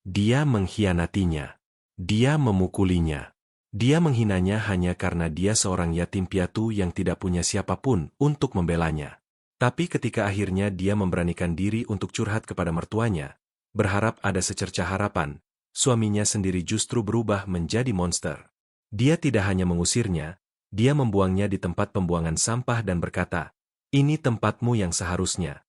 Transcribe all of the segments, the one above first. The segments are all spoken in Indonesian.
Dia mengkhianatinya. Dia memukulinya. Dia menghinanya hanya karena dia seorang yatim piatu yang tidak punya siapapun untuk membelanya. Tapi ketika akhirnya dia memberanikan diri untuk curhat kepada mertuanya, berharap ada secercah harapan, suaminya sendiri justru berubah menjadi monster. Dia tidak hanya mengusirnya, dia membuangnya di tempat pembuangan sampah dan berkata, "Ini tempatmu yang seharusnya."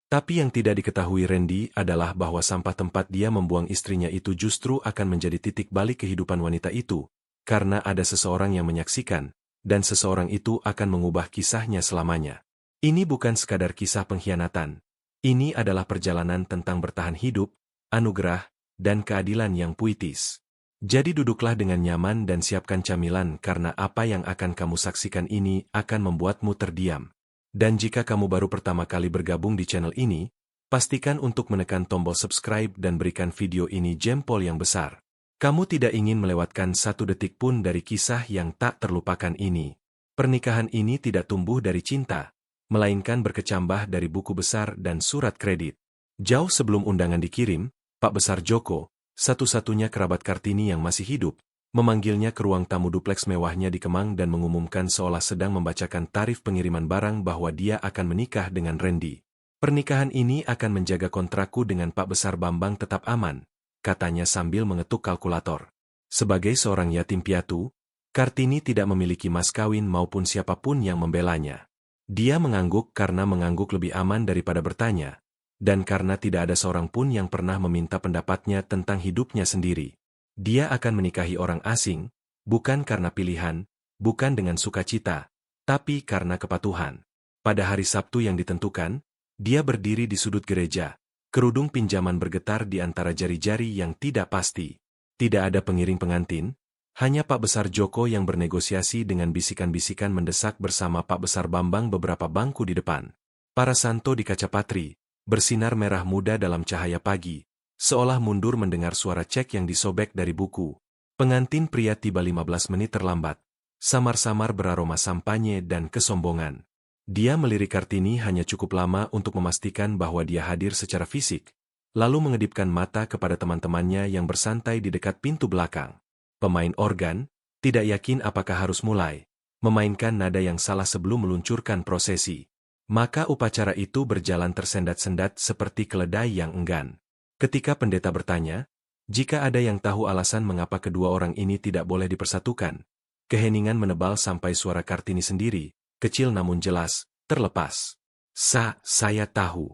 Tapi yang tidak diketahui Randy adalah bahwa sampah tempat dia membuang istrinya itu justru akan menjadi titik balik kehidupan wanita itu, karena ada seseorang yang menyaksikan, dan seseorang itu akan mengubah kisahnya selamanya. Ini bukan sekadar kisah pengkhianatan. Ini adalah perjalanan tentang bertahan hidup, anugerah, dan keadilan yang puitis. Jadi duduklah dengan nyaman dan siapkan camilan karena apa yang akan kamu saksikan ini akan membuatmu terdiam. Dan jika kamu baru pertama kali bergabung di channel ini, pastikan untuk menekan tombol subscribe dan berikan video ini jempol yang besar. Kamu tidak ingin melewatkan satu detik pun dari kisah yang tak terlupakan ini. Pernikahan ini tidak tumbuh dari cinta, melainkan berkecambah dari buku besar dan surat kredit. Jauh sebelum undangan dikirim, Pak Besar Joko, satu-satunya kerabat Kartini yang masih hidup, memanggilnya ke ruang tamu dupleks mewahnya di Kemang dan mengumumkan seolah sedang membacakan tarif pengiriman barang bahwa dia akan menikah dengan Randy. "Pernikahan ini akan menjaga kontrakku dengan Pak Besar Bambang tetap aman," katanya sambil mengetuk kalkulator. Sebagai seorang yatim piatu, Kartini tidak memiliki mas kawin maupun siapapun yang membelanya. Dia mengangguk karena mengangguk lebih aman daripada bertanya, dan karena tidak ada seorang pun yang pernah meminta pendapatnya tentang hidupnya sendiri. Dia akan menikahi orang asing, bukan karena pilihan, bukan dengan sukacita, tapi karena kepatuhan. Pada hari Sabtu yang ditentukan, dia berdiri di sudut gereja, kerudung pinjaman bergetar di antara jari-jari yang tidak pasti. Tidak ada pengiring pengantin, hanya Pak Besar Joko yang bernegosiasi dengan bisikan-bisikan mendesak bersama Pak Besar Bambang beberapa bangku di depan. Para santo di kaca patri, bersinar merah muda dalam cahaya pagi, seolah mundur mendengar suara cek yang disobek dari buku. Pengantin pria tiba 15 menit terlambat, samar-samar beraroma sampanye dan kesombongan. Dia melirik Kartini hanya cukup lama untuk memastikan bahwa dia hadir secara fisik, lalu mengedipkan mata kepada teman-temannya yang bersantai di dekat pintu belakang. Pemain organ, tidak yakin apakah harus mulai, memainkan nada yang salah sebelum meluncurkan prosesi. Maka upacara itu berjalan tersendat-sendat seperti keledai yang enggan. Ketika pendeta bertanya, jika ada yang tahu alasan mengapa kedua orang ini tidak boleh dipersatukan, keheningan menebal sampai suara Kartini sendiri, kecil namun jelas, terlepas. Saya tahu."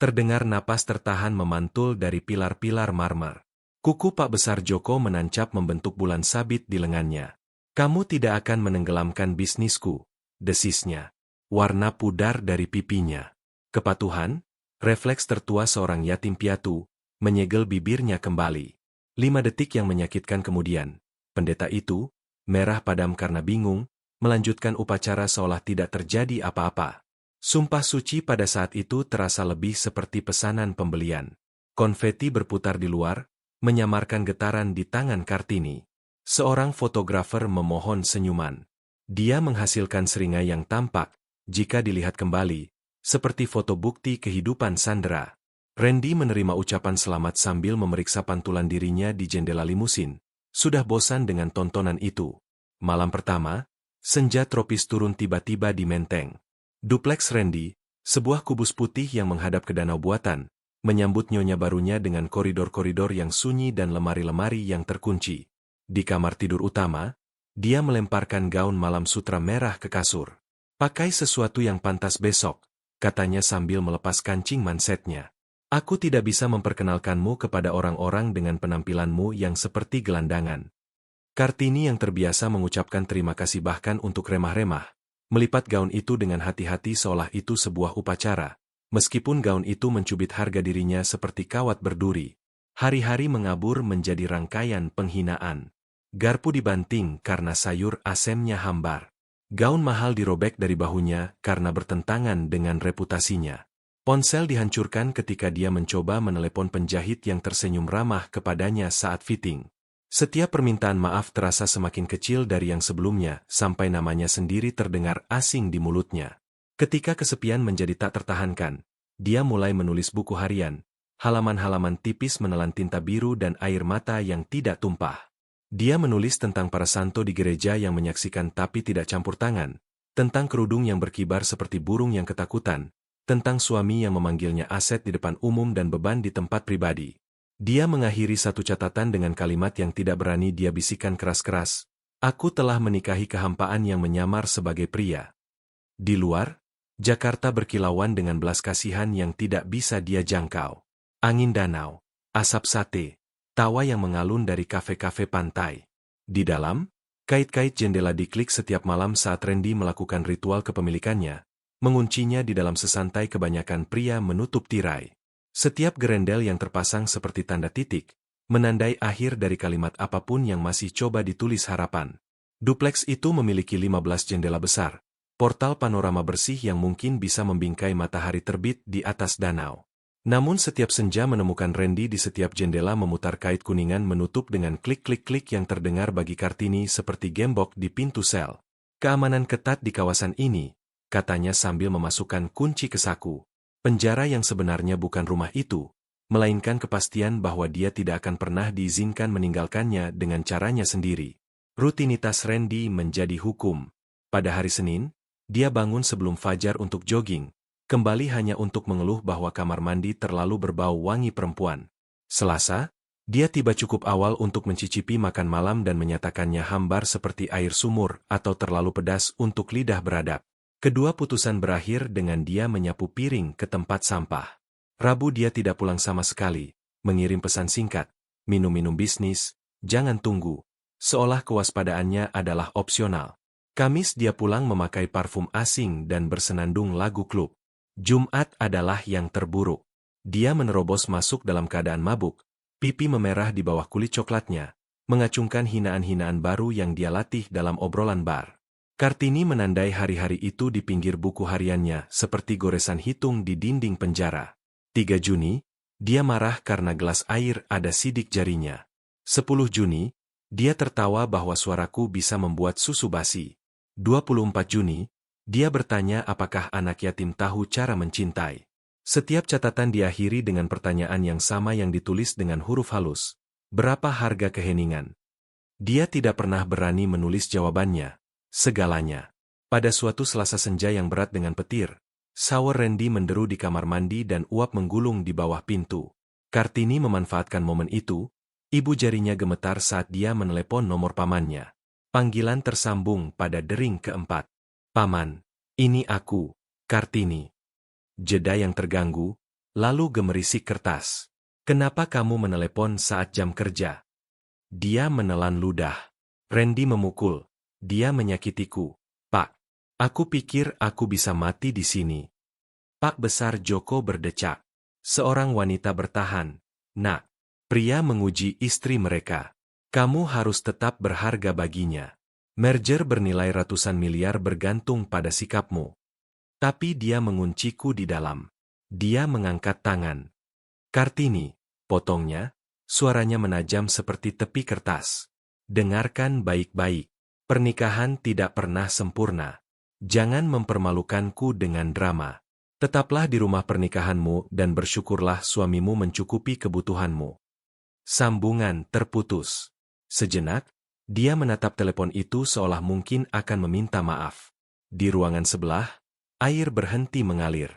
Terdengar napas tertahan memantul dari pilar-pilar marmer. Kuku Pak Besar Joko menancap membentuk bulan sabit di lengannya. "Kamu tidak akan menenggelamkan bisnisku," desisnya. Warna pudar dari pipinya. Kepatuhan? Refleks tertua seorang yatim piatu, menyegel bibirnya kembali. 5 detik yang menyakitkan kemudian, pendeta itu, merah padam karena bingung, melanjutkan upacara seolah tidak terjadi apa-apa. Sumpah suci pada saat itu terasa lebih seperti pesanan pembelian. Konfeti berputar di luar, menyamarkan getaran di tangan Kartini. Seorang fotografer memohon senyuman. Dia menghasilkan seringai yang tampak, jika dilihat kembali, seperti foto bukti kehidupan Sandra. Randy menerima ucapan selamat sambil memeriksa pantulan dirinya di jendela limusin. Sudah bosan dengan tontonan itu. Malam pertama, senja tropis turun tiba-tiba di Menteng. Dupleks Randy, sebuah kubus putih yang menghadap ke danau buatan, menyambut nyonya barunya dengan koridor-koridor yang sunyi dan lemari-lemari yang terkunci. Di kamar tidur utama, dia melemparkan gaun malam sutra merah ke kasur. "Pakai sesuatu yang pantas besok," katanya sambil melepas kancing mansetnya. "Aku tidak bisa memperkenalkanmu kepada orang-orang dengan penampilanmu yang seperti gelandangan." Kartini yang terbiasa mengucapkan terima kasih bahkan untuk remah-remah, melipat gaun itu dengan hati-hati seolah itu sebuah upacara, meskipun gaun itu mencubit harga dirinya seperti kawat berduri. Hari-hari mengabur menjadi rangkaian penghinaan. Garpu dibanting karena sayur asemnya hambar. Gaun mahal dirobek dari bahunya karena bertentangan dengan reputasinya. Ponsel dihancurkan ketika dia mencoba menelepon penjahit yang tersenyum ramah kepadanya saat fitting. Setiap permintaan maaf terasa semakin kecil dari yang sebelumnya, sampai namanya sendiri terdengar asing di mulutnya. Ketika kesepian menjadi tak tertahankan, dia mulai menulis buku harian, halaman-halaman tipis menelan tinta biru dan air mata yang tidak tumpah. Dia menulis tentang para santo di gereja yang menyaksikan tapi tidak campur tangan, tentang kerudung yang berkibar seperti burung yang ketakutan, tentang suami yang memanggilnya aset di depan umum dan beban di tempat pribadi. Dia mengakhiri satu catatan dengan kalimat yang tidak berani dia bisikan keras-keras. Aku telah menikahi kehampaan yang menyamar sebagai pria. Di luar, Jakarta berkilauan dengan belas kasihan yang tidak bisa dia jangkau. Angin danau, asap sate, tawa yang mengalun dari kafe-kafe pantai. Di dalam, kait-kait jendela diklik setiap malam saat Randy melakukan ritual kepemilikannya, menguncinya di dalam sesantai kebanyakan pria menutup tirai. Setiap gerendel yang terpasang seperti tanda titik, menandai akhir dari kalimat apapun yang masih coba ditulis harapan. Dupleks itu memiliki 15 jendela besar, portal panorama bersih yang mungkin bisa membingkai matahari terbit di atas danau. Namun setiap senja menemukan Randy di setiap jendela memutar kait kuningan menutup dengan klik-klik-klik yang terdengar bagi Kartini seperti gembok di pintu sel. Keamanan ketat di kawasan ini, katanya sambil memasukkan kunci ke saku. Penjara yang sebenarnya bukan rumah itu, melainkan kepastian bahwa dia tidak akan pernah diizinkan meninggalkannya dengan caranya sendiri. Rutinitas Randy menjadi hukum. Pada hari Senin, dia bangun sebelum fajar untuk jogging, kembali hanya untuk mengeluh bahwa kamar mandi terlalu berbau wangi perempuan. Selasa, dia tiba cukup awal untuk mencicipi makan malam dan menyatakannya hambar seperti air sumur atau terlalu pedas untuk lidah beradab. Kedua putusan berakhir dengan dia menyapu piring ke tempat sampah. Rabu dia tidak pulang sama sekali, mengirim pesan singkat, minum-minum bisnis, jangan tunggu, seolah kewaspadaannya adalah opsional. Kamis dia pulang memakai parfum asing dan bersenandung lagu klub. Jumat adalah yang terburuk. Dia menerobos masuk dalam keadaan mabuk, pipi memerah di bawah kulit coklatnya, mengacungkan hinaan-hinaan baru yang dia latih dalam obrolan bar. Kartini menandai hari-hari itu di pinggir buku hariannya seperti goresan hitung di dinding penjara. 3 Juni, dia marah karena gelas air ada sidik jarinya. 10 Juni, dia tertawa bahwa suaraku bisa membuat susu basi. 24 Juni, dia bertanya apakah anak yatim tahu cara mencintai. Setiap catatan diakhiri dengan pertanyaan yang sama yang ditulis dengan huruf halus. Berapa harga keheningan? Dia tidak pernah berani menulis jawabannya. Segalanya. Pada suatu Selasa senja yang berat dengan petir, sawer Randy menderu di kamar mandi dan uap menggulung di bawah pintu. Kartini memanfaatkan momen itu, ibu jarinya gemetar saat dia menelepon nomor pamannya. Panggilan tersambung pada dering keempat. Paman, ini aku, Kartini. Jeda yang terganggu, lalu gemerisik kertas. Kenapa kamu menelepon saat jam kerja? Dia menelan ludah. Randy memukul. Dia menyakitiku. Pak, aku pikir aku bisa mati di sini. Pak besar Joko berdecak. Seorang wanita bertahan. Nak, pria menguji istri mereka. Kamu harus tetap berharga baginya. Merger bernilai ratusan miliar bergantung pada sikapmu. Tapi dia mengunciku di dalam. Dia mengangkat tangan. Kartini, potongnya, suaranya menajam seperti tepi kertas. Dengarkan baik-baik. Pernikahan tidak pernah sempurna. Jangan mempermalukanku dengan drama. Tetaplah di rumah pernikahanmu dan bersyukurlah suamimu mencukupi kebutuhanmu. Sambungan terputus. Sejenak, dia menatap telepon itu seolah mungkin akan meminta maaf. Di ruangan sebelah, air berhenti mengalir.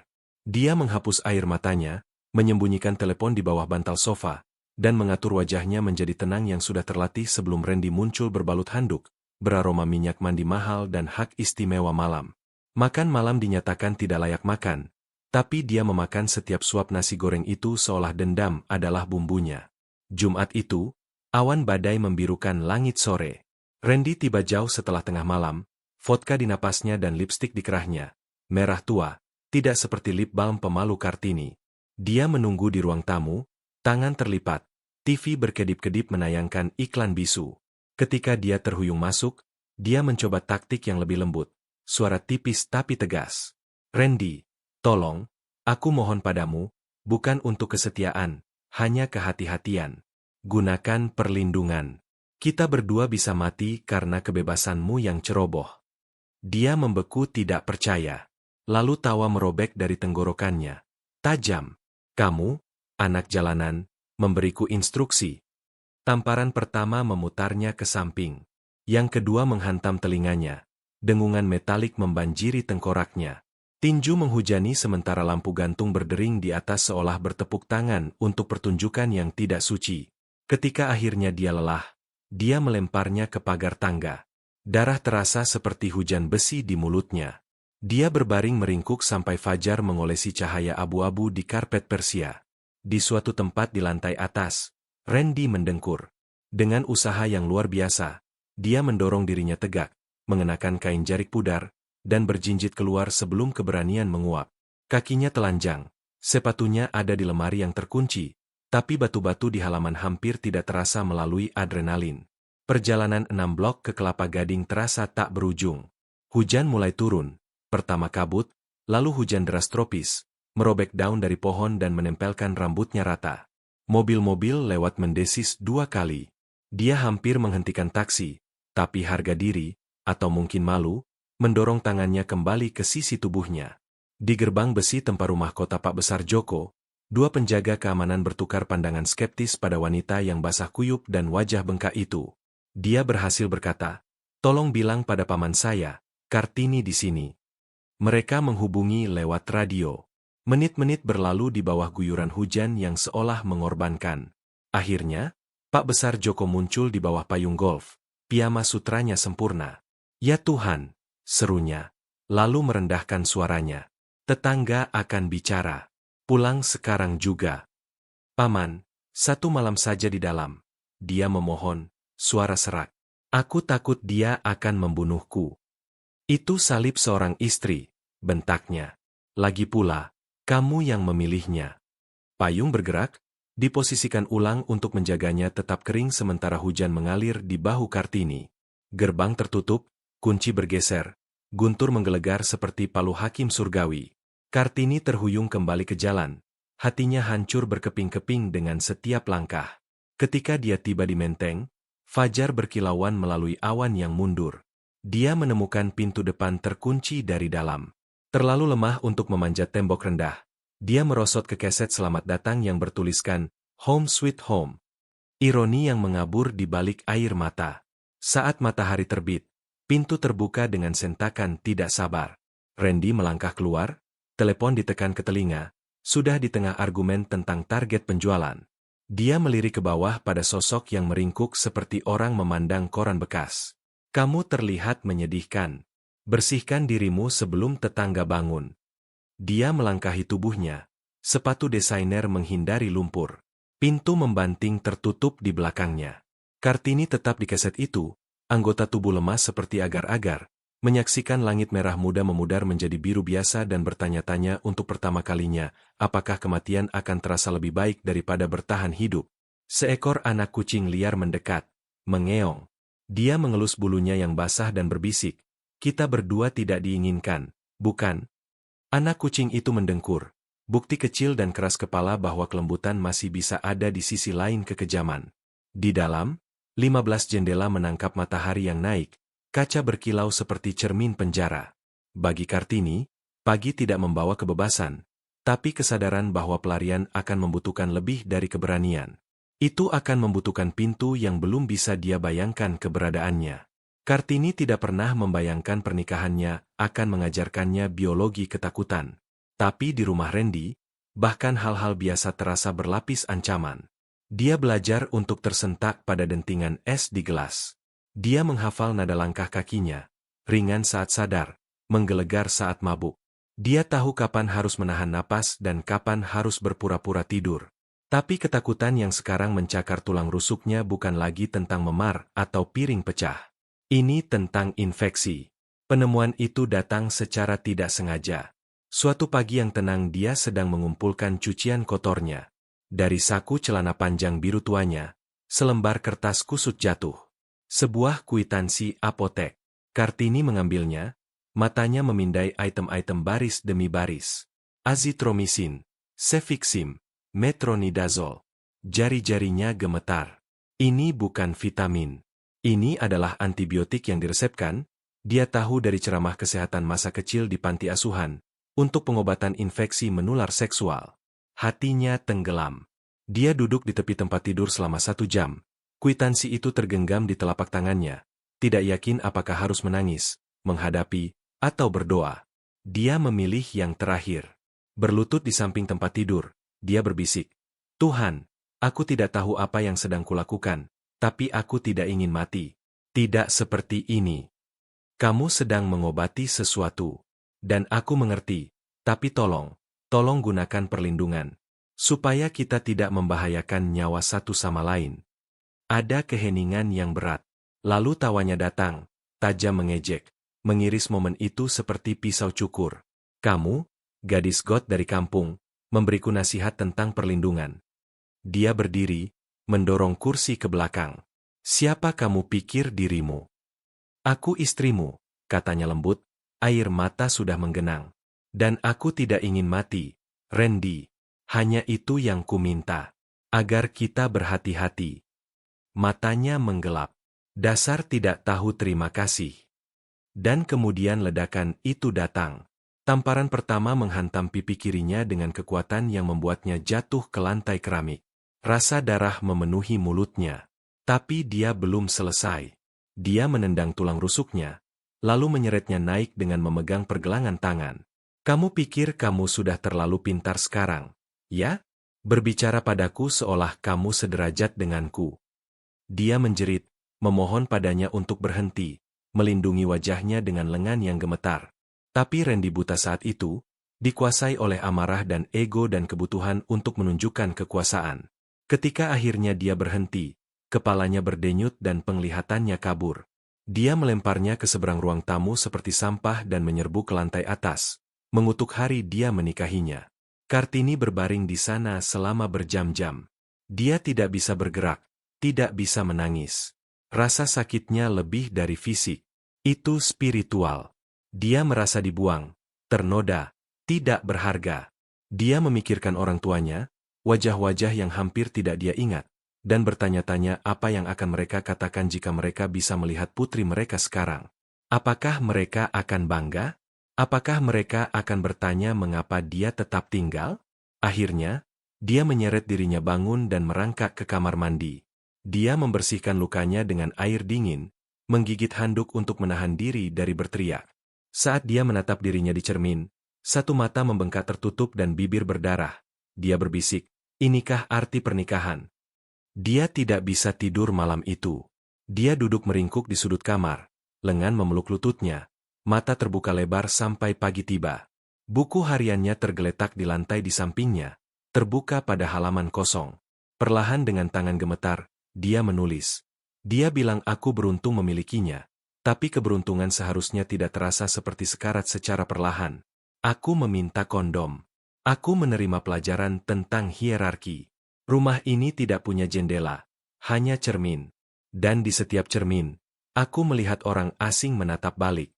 Dia menghapus air matanya, menyembunyikan telepon di bawah bantal sofa, dan mengatur wajahnya menjadi tenang yang sudah terlatih sebelum Randy muncul berbalut handuk, beraroma minyak mandi mahal dan hak istimewa malam. Makan malam dinyatakan tidak layak makan, tapi dia memakan setiap suap nasi goreng itu seolah dendam adalah bumbunya. Jumat itu, awan badai membirukan langit sore. Randy tiba jauh setelah tengah malam, vodka di napasnya dan lipstik di kerahnya. Merah tua, tidak seperti lip balm pemalu Kartini. Dia menunggu di ruang tamu, tangan terlipat, TV berkedip-kedip menayangkan iklan bisu. Ketika dia terhuyung masuk, dia mencoba taktik yang lebih lembut, suara tipis tapi tegas. Randy, tolong, aku mohon padamu, bukan untuk kesetiaan, hanya kehati-hatian. Gunakan perlindungan. Kita berdua bisa mati karena kebebasanmu yang ceroboh. Dia membeku tidak percaya. Lalu tawa merobek dari tenggorokannya. Tajam. Kamu anak jalanan, memberiku instruksi. Tamparan pertama memutarnya ke samping. Yang kedua menghantam telinganya. Dengungan metalik membanjiri tengkoraknya. Tinju menghujani sementara lampu gantung berdering di atas seolah bertepuk tangan untuk pertunjukan yang tidak suci. Ketika akhirnya dia lelah, dia melemparnya ke pagar tangga. Darah terasa seperti hujan besi di mulutnya. Dia berbaring meringkuk sampai fajar mengolesi cahaya abu-abu di karpet Persia. Di suatu tempat di lantai atas, Randy mendengkur. Dengan usaha yang luar biasa, dia mendorong dirinya tegak, mengenakan kain jarik pudar, dan berjinjit keluar sebelum keberanian menguap. Kakinya telanjang, sepatunya ada di lemari yang terkunci, tapi batu-batu di halaman hampir tidak terasa melalui adrenalin. Perjalanan 6 blok ke Kelapa Gading terasa tak berujung. Hujan mulai turun, pertama kabut, lalu hujan deras tropis, merobek daun dari pohon dan menempelkan rambutnya rata. Mobil-mobil lewat mendesis 2 kali. Dia hampir menghentikan taksi, tapi harga diri, atau mungkin malu, mendorong tangannya kembali ke sisi tubuhnya. Di gerbang besi tempat rumah kota Pak Besar Joko, 2 penjaga keamanan bertukar pandangan skeptis pada wanita yang basah kuyup dan wajah bengkak itu. Dia berhasil berkata, "Tolong bilang pada paman saya, Kartini di sini." Mereka menghubungi lewat radio. Menit-menit berlalu di bawah guyuran hujan yang seolah mengorbankan. Akhirnya, Pak Besar Joko muncul di bawah payung golf. Piyama sutranya sempurna. "Ya Tuhan!" serunya, lalu merendahkan suaranya. "Tetangga akan bicara. Pulang sekarang juga." "Paman, 1 malam saja di dalam." Dia memohon, suara serak. "Aku takut dia akan membunuhku." "Itu salib seorang istri," bentaknya. "Lagi pula, kamu yang memilihnya." Payung bergerak, diposisikan ulang untuk menjaganya tetap kering sementara hujan mengalir di bahu Kartini. Gerbang tertutup, kunci bergeser. Guntur menggelegar seperti palu hakim surgawi. Kartini terhuyung kembali ke jalan. Hatinya hancur berkeping-keping dengan setiap langkah. Ketika dia tiba di Menteng, fajar berkilauan melalui awan yang mundur. Dia menemukan pintu depan terkunci dari dalam. Terlalu lemah untuk memanjat tembok rendah. Dia merosot ke keset Selamat Datang yang bertuliskan, "Home Sweet Home." Ironi yang mengabur di balik air mata. Saat matahari terbit, pintu terbuka dengan sentakan tidak sabar. Randy melangkah keluar, telepon ditekan ke telinga, sudah di tengah argumen tentang target penjualan. Dia melirik ke bawah pada sosok yang meringkuk seperti orang memandang koran bekas. "Kamu terlihat menyedihkan. Bersihkan dirimu sebelum tetangga bangun." Dia melangkahi tubuhnya, sepatu desainer menghindari lumpur. Pintu membanting tertutup di belakangnya. Kartini tetap di keset itu, anggota tubuh lemas seperti agar-agar, menyaksikan langit merah muda memudar menjadi biru biasa dan bertanya-tanya untuk pertama kalinya, apakah kematian akan terasa lebih baik daripada bertahan hidup. Seekor anak kucing liar mendekat, mengeong. Dia mengelus bulunya yang basah dan berbisik, "Kita berdua tidak diinginkan, bukan?" Anak kucing itu mendengkur, bukti kecil dan keras kepala bahwa kelembutan masih bisa ada di sisi lain kekejaman. Di dalam, 15 jendela menangkap matahari yang naik, kaca berkilau seperti cermin penjara. Bagi Kartini, pagi tidak membawa kebebasan, tapi kesadaran bahwa pelarian akan membutuhkan lebih dari keberanian. Itu akan membutuhkan pintu yang belum bisa dia bayangkan keberadaannya. Kartini tidak pernah membayangkan pernikahannya akan mengajarkannya biologi ketakutan. Tapi di rumah Randy, bahkan hal-hal biasa terasa berlapis ancaman. Dia belajar untuk tersentak pada dentingan es di gelas. Dia menghafal nada langkah kakinya, ringan saat sadar, menggelegar saat mabuk. Dia tahu kapan harus menahan napas dan kapan harus berpura-pura tidur. Tapi ketakutan yang sekarang mencakar tulang rusuknya bukan lagi tentang memar atau piring pecah. Ini tentang infeksi. Penemuan itu datang secara tidak sengaja. Suatu pagi yang tenang dia sedang mengumpulkan cucian kotornya. Dari saku celana panjang biru tuanya, selembar kertas kusut jatuh. Sebuah kwitansi apotek. Kartini mengambilnya, matanya memindai item-item baris demi baris. Azitromisin, Cefixim, metronidazol. Jari-jarinya gemetar. Ini bukan vitamin. Ini adalah antibiotik yang diresepkan, dia tahu dari ceramah kesehatan masa kecil di panti asuhan, untuk pengobatan infeksi menular seksual. Hatinya tenggelam. Dia duduk di tepi tempat tidur selama 1 jam. Kwitansi itu tergenggam di telapak tangannya. Tidak yakin apakah harus menangis, menghadapi, atau berdoa. Dia memilih yang terakhir. Berlutut di samping tempat tidur, dia berbisik, "Tuhan, aku tidak tahu apa yang sedang kulakukan, tapi aku tidak ingin mati. Tidak seperti ini. Kamu sedang mengobati sesuatu. Dan aku mengerti, tapi tolong gunakan perlindungan. Supaya kita tidak membahayakan nyawa satu sama lain." Ada keheningan yang berat. Lalu tawanya datang, tajam mengejek, mengiris momen itu seperti pisau cukur. "Kamu, gadis got dari kampung, memberiku nasihat tentang perlindungan." Dia berdiri, mendorong kursi ke belakang. "Siapa kamu pikir dirimu?" "Aku istrimu," katanya lembut, air mata sudah menggenang. "Dan aku tidak ingin mati, Randy. Hanya itu yang kuminta. Agar kita berhati-hati." Matanya menggelap. Dasar tidak tahu terima kasih. Dan kemudian ledakan itu datang. Tamparan pertama menghantam pipi kirinya dengan kekuatan yang membuatnya jatuh ke lantai keramik. Rasa darah memenuhi mulutnya. Tapi dia belum selesai. Dia menendang tulang rusuknya, lalu menyeretnya naik dengan memegang pergelangan tangan. "Kamu pikir kamu sudah terlalu pintar sekarang, ya? Berbicara padaku seolah kamu sederajat denganku." Dia menjerit, memohon padanya untuk berhenti, melindungi wajahnya dengan lengan yang gemetar. Tapi Randy buta saat itu, dikuasai oleh amarah dan ego dan kebutuhan untuk menunjukkan kekuasaan. Ketika akhirnya dia berhenti, kepalanya berdenyut dan penglihatannya kabur. Dia melemparnya ke seberang ruang tamu seperti sampah dan menyerbu ke lantai atas, mengutuk hari dia menikahinya. Kartini berbaring di sana selama berjam-jam. Dia tidak bisa bergerak, tidak bisa menangis. Rasa sakitnya lebih dari fisik. Itu spiritual. Dia merasa dibuang, ternoda, tidak berharga. Dia memikirkan orang tuanya, wajah-wajah yang hampir tidak dia ingat, dan bertanya-tanya apa yang akan mereka katakan jika mereka bisa melihat putri mereka sekarang. Apakah mereka akan bangga? Apakah mereka akan bertanya mengapa dia tetap tinggal? Akhirnya, dia menyeret dirinya bangun dan merangkak ke kamar mandi. Dia membersihkan lukanya dengan air dingin, menggigit handuk untuk menahan diri dari berteriak. Saat dia menatap dirinya di cermin, satu mata membengkak tertutup dan bibir berdarah. Dia berbisik, "Inikah arti pernikahan?" Dia tidak bisa tidur malam itu. Dia duduk meringkuk di sudut kamar, lengan memeluk lututnya, mata terbuka lebar sampai pagi tiba. Buku hariannya tergeletak di lantai di sampingnya, terbuka pada halaman kosong. Perlahan dengan tangan gemetar, dia menulis. Dia bilang aku beruntung memilikinya, tapi keberuntungan seharusnya tidak terasa seperti sekarat secara perlahan. Aku meminta kondom. Aku menerima pelajaran tentang hierarki. Rumah ini tidak punya jendela, hanya cermin. Dan di setiap cermin, aku melihat orang asing menatap balik.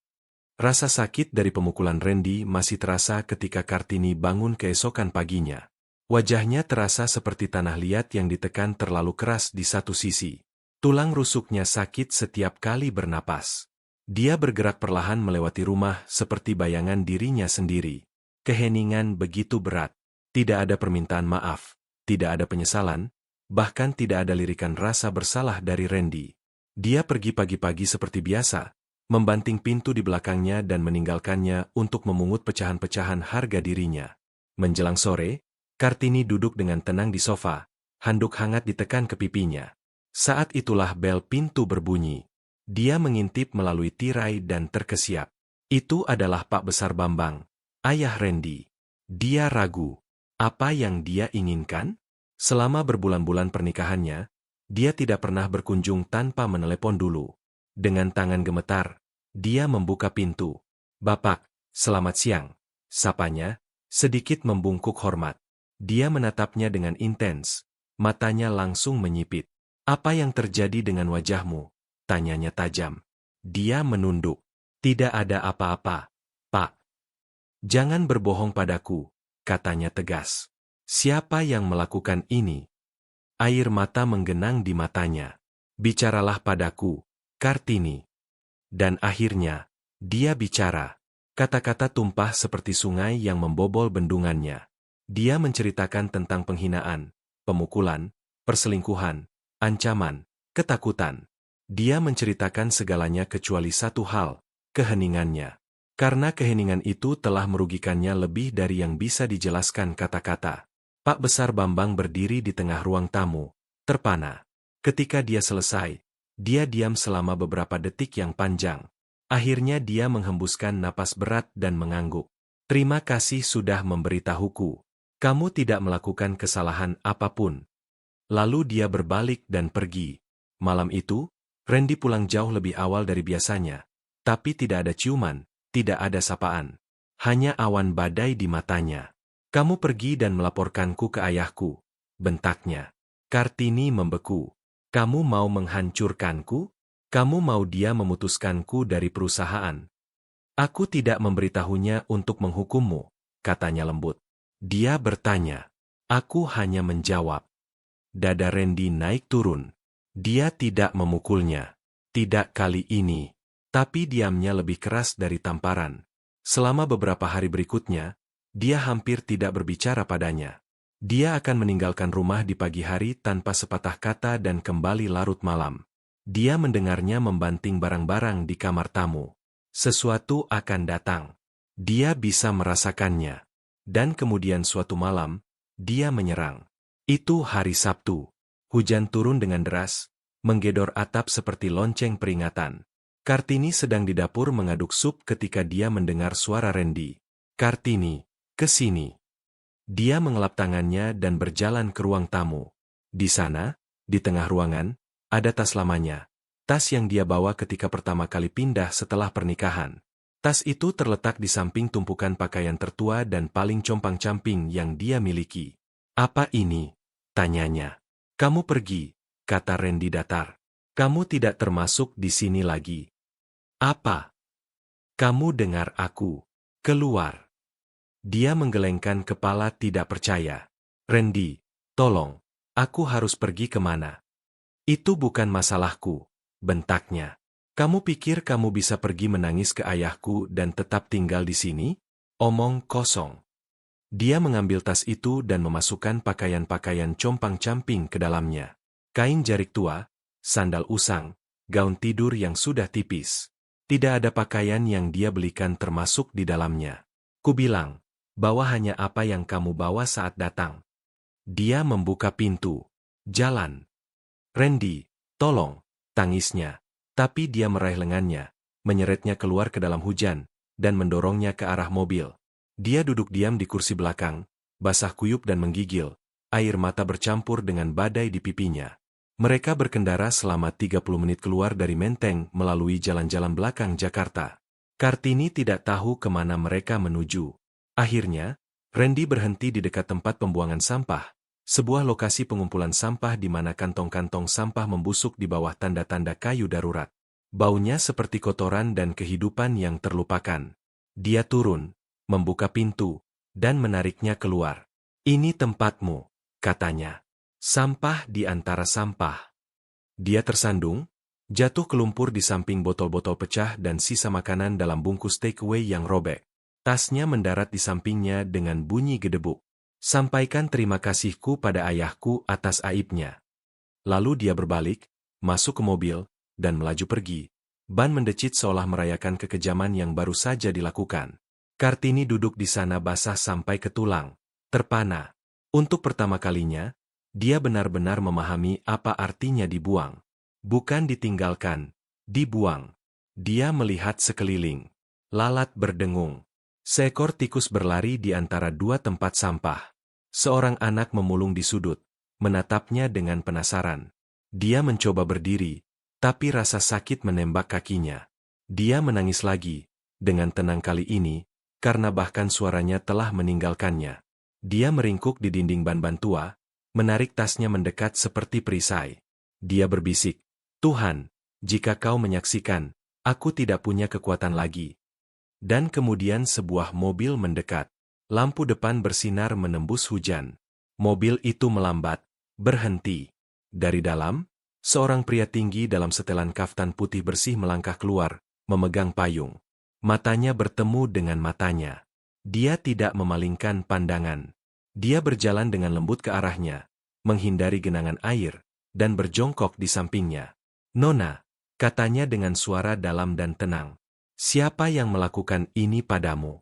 Rasa sakit dari pemukulan Randy masih terasa ketika Kartini bangun keesokan paginya. Wajahnya terasa seperti tanah liat yang ditekan terlalu keras di satu sisi. Tulang rusuknya sakit setiap kali bernapas. Dia bergerak perlahan melewati rumah seperti bayangan dirinya sendiri. Keheningan begitu berat. Tidak ada permintaan maaf, tidak ada penyesalan, bahkan tidak ada lirikan rasa bersalah dari Randy. Dia pergi pagi-pagi seperti biasa, membanting pintu di belakangnya dan meninggalkannya untuk memungut pecahan-pecahan harga dirinya. Menjelang sore, Kartini duduk dengan tenang di sofa, handuk hangat ditekan ke pipinya. Saat itulah bel pintu berbunyi. Dia mengintip melalui tirai dan terkesiap. Itu adalah Pak Besar Bambang, ayah Randy. Dia ragu. Apa yang dia inginkan? Selama berbulan-bulan pernikahannya, dia tidak pernah berkunjung tanpa menelepon dulu. Dengan tangan gemetar, dia membuka pintu. "Bapak, selamat siang," sapanya, sedikit membungkuk hormat. Dia menatapnya dengan intens, matanya langsung menyipit. "Apa yang terjadi dengan wajahmu?" tanyanya tajam. Dia menunduk. "Tidak ada apa-apa, Pak." "Jangan berbohong padaku," katanya tegas. "Siapa yang melakukan ini?" Air mata menggenang di matanya. "Bicaralah padaku, Kartini." Dan akhirnya, dia bicara. Kata-kata tumpah seperti sungai yang membobol bendungannya. Dia menceritakan tentang penghinaan, pemukulan, perselingkuhan, ancaman, ketakutan. Dia menceritakan segalanya kecuali satu hal, keheningannya. Karena keheningan itu telah merugikannya lebih dari yang bisa dijelaskan kata-kata. Pak Besar Bambang berdiri di tengah ruang tamu, terpana. Ketika dia selesai, dia diam selama beberapa detik yang panjang. Akhirnya dia menghembuskan napas berat dan mengangguk. Terima kasih sudah memberitahuku. Kamu tidak melakukan kesalahan apapun. Lalu dia berbalik dan pergi. Malam itu, Randy pulang jauh lebih awal dari biasanya. Tapi tidak ada ciuman, tidak ada sapaan. Hanya awan badai di matanya. Kamu pergi dan melaporkanku ke ayahku, bentaknya. Kartini membeku. Kamu mau menghancurkanku? Kamu mau dia memutuskanku dari perusahaan? Aku tidak memberitahunya untuk menghukummu, katanya lembut. Dia bertanya. Aku hanya menjawab. Dada Randy naik turun. Dia tidak memukulnya. Tidak kali ini. Tapi diamnya lebih keras dari tamparan. Selama beberapa hari berikutnya, dia hampir tidak berbicara padanya. Dia akan meninggalkan rumah di pagi hari tanpa sepatah kata dan kembali larut malam. Dia mendengarnya membanting barang-barang di kamar tamu. Sesuatu akan datang. Dia bisa merasakannya. Dan kemudian suatu malam, dia menyerang. Itu hari Sabtu. Hujan turun dengan deras, menggedor atap seperti lonceng peringatan. Kartini sedang di dapur mengaduk sup ketika dia mendengar suara Randy. Kartini, ke sini. Dia mengelap tangannya dan berjalan ke ruang tamu. Di sana, di tengah ruangan, ada tas lamanya. Tas yang dia bawa ketika pertama kali pindah setelah pernikahan. Tas itu terletak di samping tumpukan pakaian tertua dan paling compang-camping yang dia miliki. Apa ini? Tanyanya. Kamu pergi, kata Randy datar. Kamu tidak termasuk di sini lagi. Apa? Kamu dengar aku. Keluar. Dia menggelengkan kepala tidak percaya. Randy, tolong. Aku harus pergi kemana? Itu bukan masalahku, bentaknya. Kamu pikir kamu bisa pergi menangis ke ayahku dan tetap tinggal di sini? Omong kosong. Dia mengambil tas itu dan memasukkan pakaian-pakaian compang-camping ke dalamnya. Kain jarik tua, sandal usang, gaun tidur yang sudah tipis. Tidak ada pakaian yang dia belikan termasuk di dalamnya. Kubilang, bawa hanya apa yang kamu bawa saat datang. Dia membuka pintu. Jalan. Randy, tolong, tangisnya. Tapi dia meraih lengannya, menyeretnya keluar ke dalam hujan, dan mendorongnya ke arah mobil. Dia duduk diam di kursi belakang, basah kuyup dan menggigil, air mata bercampur dengan badai di pipinya. Mereka berkendara selama 30 menit keluar dari Menteng melalui jalan-jalan belakang Jakarta. Kartini tidak tahu kemana mereka menuju. Akhirnya, Randy berhenti di dekat tempat pembuangan sampah, sebuah lokasi pengumpulan sampah di mana kantong-kantong sampah membusuk di bawah tanda-tanda kayu darurat. Baunya seperti kotoran dan kehidupan yang terlupakan. Dia turun, membuka pintu, dan menariknya keluar. Ini tempatmu, katanya. Sampah di antara sampah. Dia tersandung, jatuh ke lumpur di samping botol-botol pecah dan sisa makanan dalam bungkus takeaway yang robek. Tasnya mendarat di sampingnya dengan bunyi gedebuk. Sampaikan terima kasihku pada ayahku atas aibnya. Lalu dia berbalik, masuk ke mobil, dan melaju pergi. Ban mendecit seolah merayakan kekejaman yang baru saja dilakukan. Kartini duduk di sana basah sampai ke tulang, terpana. Untuk pertama kalinya, dia benar-benar memahami apa artinya dibuang. Bukan ditinggalkan, dibuang. Dia melihat sekeliling. Lalat berdengung. Seekor tikus berlari di antara dua tempat sampah. Seorang anak memulung di sudut, menatapnya dengan penasaran. Dia mencoba berdiri, tapi rasa sakit menembak kakinya. Dia menangis lagi, dengan tenang kali ini, karena bahkan suaranya telah meninggalkannya. Dia meringkuk di dinding ban-ban tua, menarik tasnya mendekat seperti perisai. Dia berbisik, Tuhan, jika kau menyaksikan, aku tidak punya kekuatan lagi. Dan kemudian sebuah mobil mendekat. Lampu depan bersinar menembus hujan. Mobil itu melambat, berhenti. Dari dalam, seorang pria tinggi dalam setelan kaftan putih bersih melangkah keluar, memegang payung. Matanya bertemu dengan matanya. Dia tidak memalingkan pandangan. Dia berjalan dengan lembut ke arahnya, menghindari genangan air, dan berjongkok di sampingnya. "Nona," katanya dengan suara dalam dan tenang. "Siapa yang melakukan ini padamu?"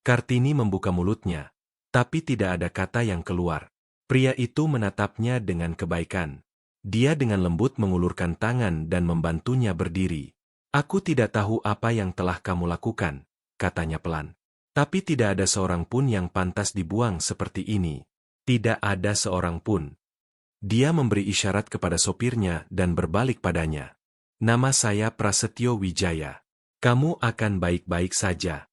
Kartini membuka mulutnya, tapi tidak ada kata yang keluar. Pria itu menatapnya dengan kebaikan. Dia dengan lembut mengulurkan tangan dan membantunya berdiri. "Aku tidak tahu apa yang telah kamu lakukan," katanya pelan. "Tapi tidak ada seorang pun yang pantas dibuang seperti ini. Tidak ada seorang pun." Dia memberi isyarat kepada sopirnya dan berbalik padanya. "Nama saya Prasetyo Wijaya. Kamu akan baik-baik saja."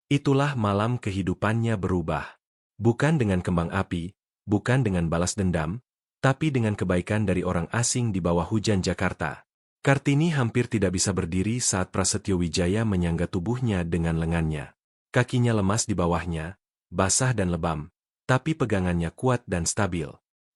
Itulah malam kehidupannya berubah. Bukan dengan kembang api, bukan dengan balas dendam, tapi dengan kebaikan dari orang asing di bawah hujan Jakarta. Kartini hampir tidak bisa berdiri saat Prasetyo Wijaya menyangga tubuhnya dengan lengannya. Kakinya lemas di bawahnya, basah dan lebam, tapi pegangannya kuat dan stabil.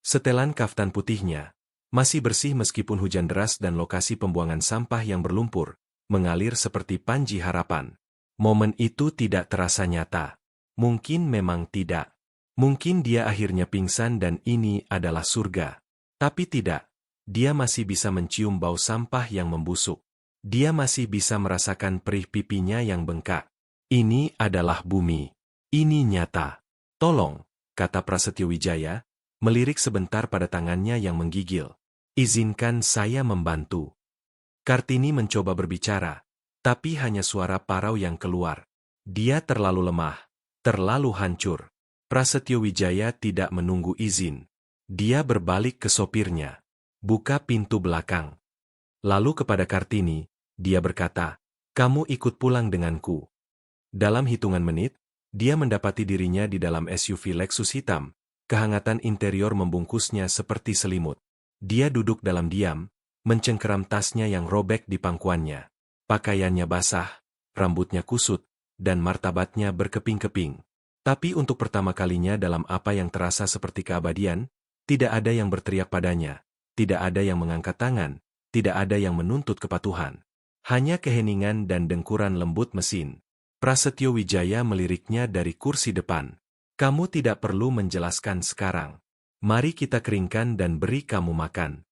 Setelan kaftan putihnya masih bersih meskipun hujan deras dan lokasi pembuangan sampah yang berlumpur mengalir seperti panji harapan. Momen itu tidak terasa nyata. Mungkin memang tidak. Mungkin dia akhirnya pingsan dan ini adalah surga. Tapi tidak. Dia masih bisa mencium bau sampah yang membusuk. Dia masih bisa merasakan perih pipinya yang bengkak. Ini adalah bumi. Ini nyata. "Tolong," kata Prasetyo Wijaya, melirik sebentar pada tangannya yang menggigil. "Izinkan saya membantu." Kartini mencoba berbicara, tapi hanya suara parau yang keluar. Dia terlalu lemah, terlalu hancur. Prasetyo Wijaya tidak menunggu izin. Dia berbalik ke sopirnya. "Buka pintu belakang." Lalu kepada Kartini, dia berkata, "Kamu ikut pulang denganku." Dalam hitungan menit, dia mendapati dirinya di dalam SUV Lexus hitam. Kehangatan interior membungkusnya seperti selimut. Dia duduk dalam diam, mencengkeram tasnya yang robek di pangkuannya. Pakaiannya basah, rambutnya kusut, dan martabatnya berkeping-keping. Tapi untuk pertama kalinya dalam apa yang terasa seperti keabadian, tidak ada yang berteriak padanya, tidak ada yang mengangkat tangan, tidak ada yang menuntut kepatuhan. Hanya keheningan dan dengkuran lembut mesin. Prasetyo Wijaya meliriknya dari kursi depan. "Kamu tidak perlu menjelaskan sekarang. Mari kita keringkan dan beri kamu makan."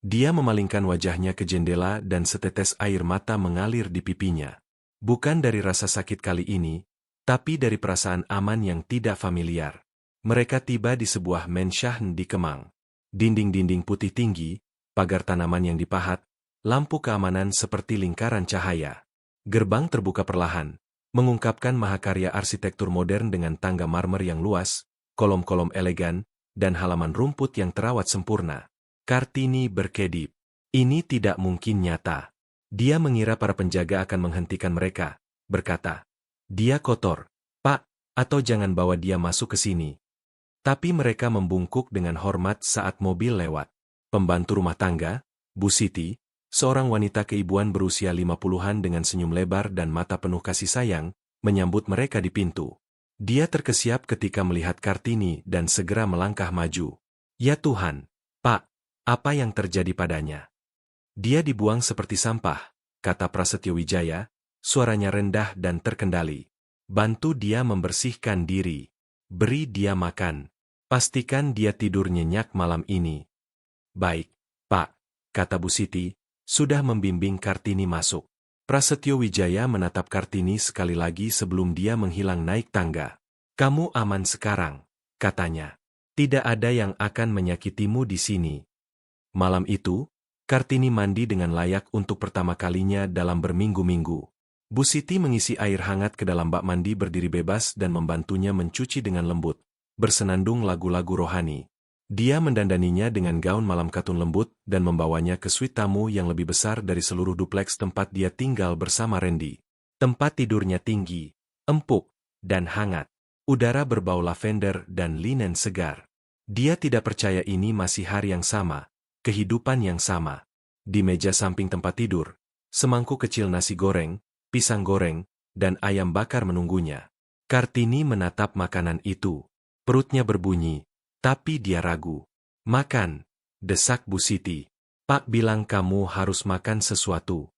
Dia memalingkan wajahnya ke jendela dan setetes air mata mengalir di pipinya. Bukan dari rasa sakit kali ini, tapi dari perasaan aman yang tidak familiar. Mereka tiba di sebuah mensyahn di Kemang. Dinding-dinding putih tinggi, pagar tanaman yang dipahat, lampu keamanan seperti lingkaran cahaya. Gerbang terbuka perlahan, mengungkapkan mahakarya arsitektur modern dengan tangga marmer yang luas, kolom-kolom elegan, dan halaman rumput yang terawat sempurna. Kartini berkedip. Ini tidak mungkin nyata. Dia mengira para penjaga akan menghentikan mereka, berkata, "Dia kotor, Pak, atau jangan bawa dia masuk ke sini." Tapi mereka membungkuk dengan hormat saat mobil lewat. Pembantu rumah tangga, Bu Siti, seorang wanita keibuan berusia 50-an dengan senyum lebar dan mata penuh kasih sayang, menyambut mereka di pintu. Dia terkesiap ketika melihat Kartini dan segera melangkah maju. "Ya Tuhan, Pak, apa yang terjadi padanya?" "Dia dibuang seperti sampah," kata Prasetyo Wijaya, suaranya rendah dan terkendali. "Bantu dia membersihkan diri. Beri dia makan. Pastikan dia tidur nyenyak malam ini." "Baik, Pak," kata Bu Siti, sudah membimbing Kartini masuk. Prasetyo Wijaya menatap Kartini sekali lagi sebelum dia menghilang naik tangga. "Kamu aman sekarang," katanya. "Tidak ada yang akan menyakitimu di sini." Malam itu, Kartini mandi dengan layak untuk pertama kalinya dalam berminggu-minggu. Bu Siti mengisi air hangat ke dalam bak mandi berdiri bebas dan membantunya mencuci dengan lembut, bersenandung lagu-lagu rohani. Dia mendandaninya dengan gaun malam katun lembut dan membawanya ke suite tamu yang lebih besar dari seluruh dupleks tempat dia tinggal bersama Randy. Tempat tidurnya tinggi, empuk, dan hangat. Udara berbau lavender dan linen segar. Dia tidak percaya ini masih hari yang sama. Kehidupan yang sama. Di meja samping tempat tidur, semangkuk kecil nasi goreng, pisang goreng, dan ayam bakar menunggunya. Kartini menatap makanan itu. Perutnya berbunyi, tapi dia ragu. "Makan," desak Bu Siti. "Pak bilang kamu harus makan sesuatu."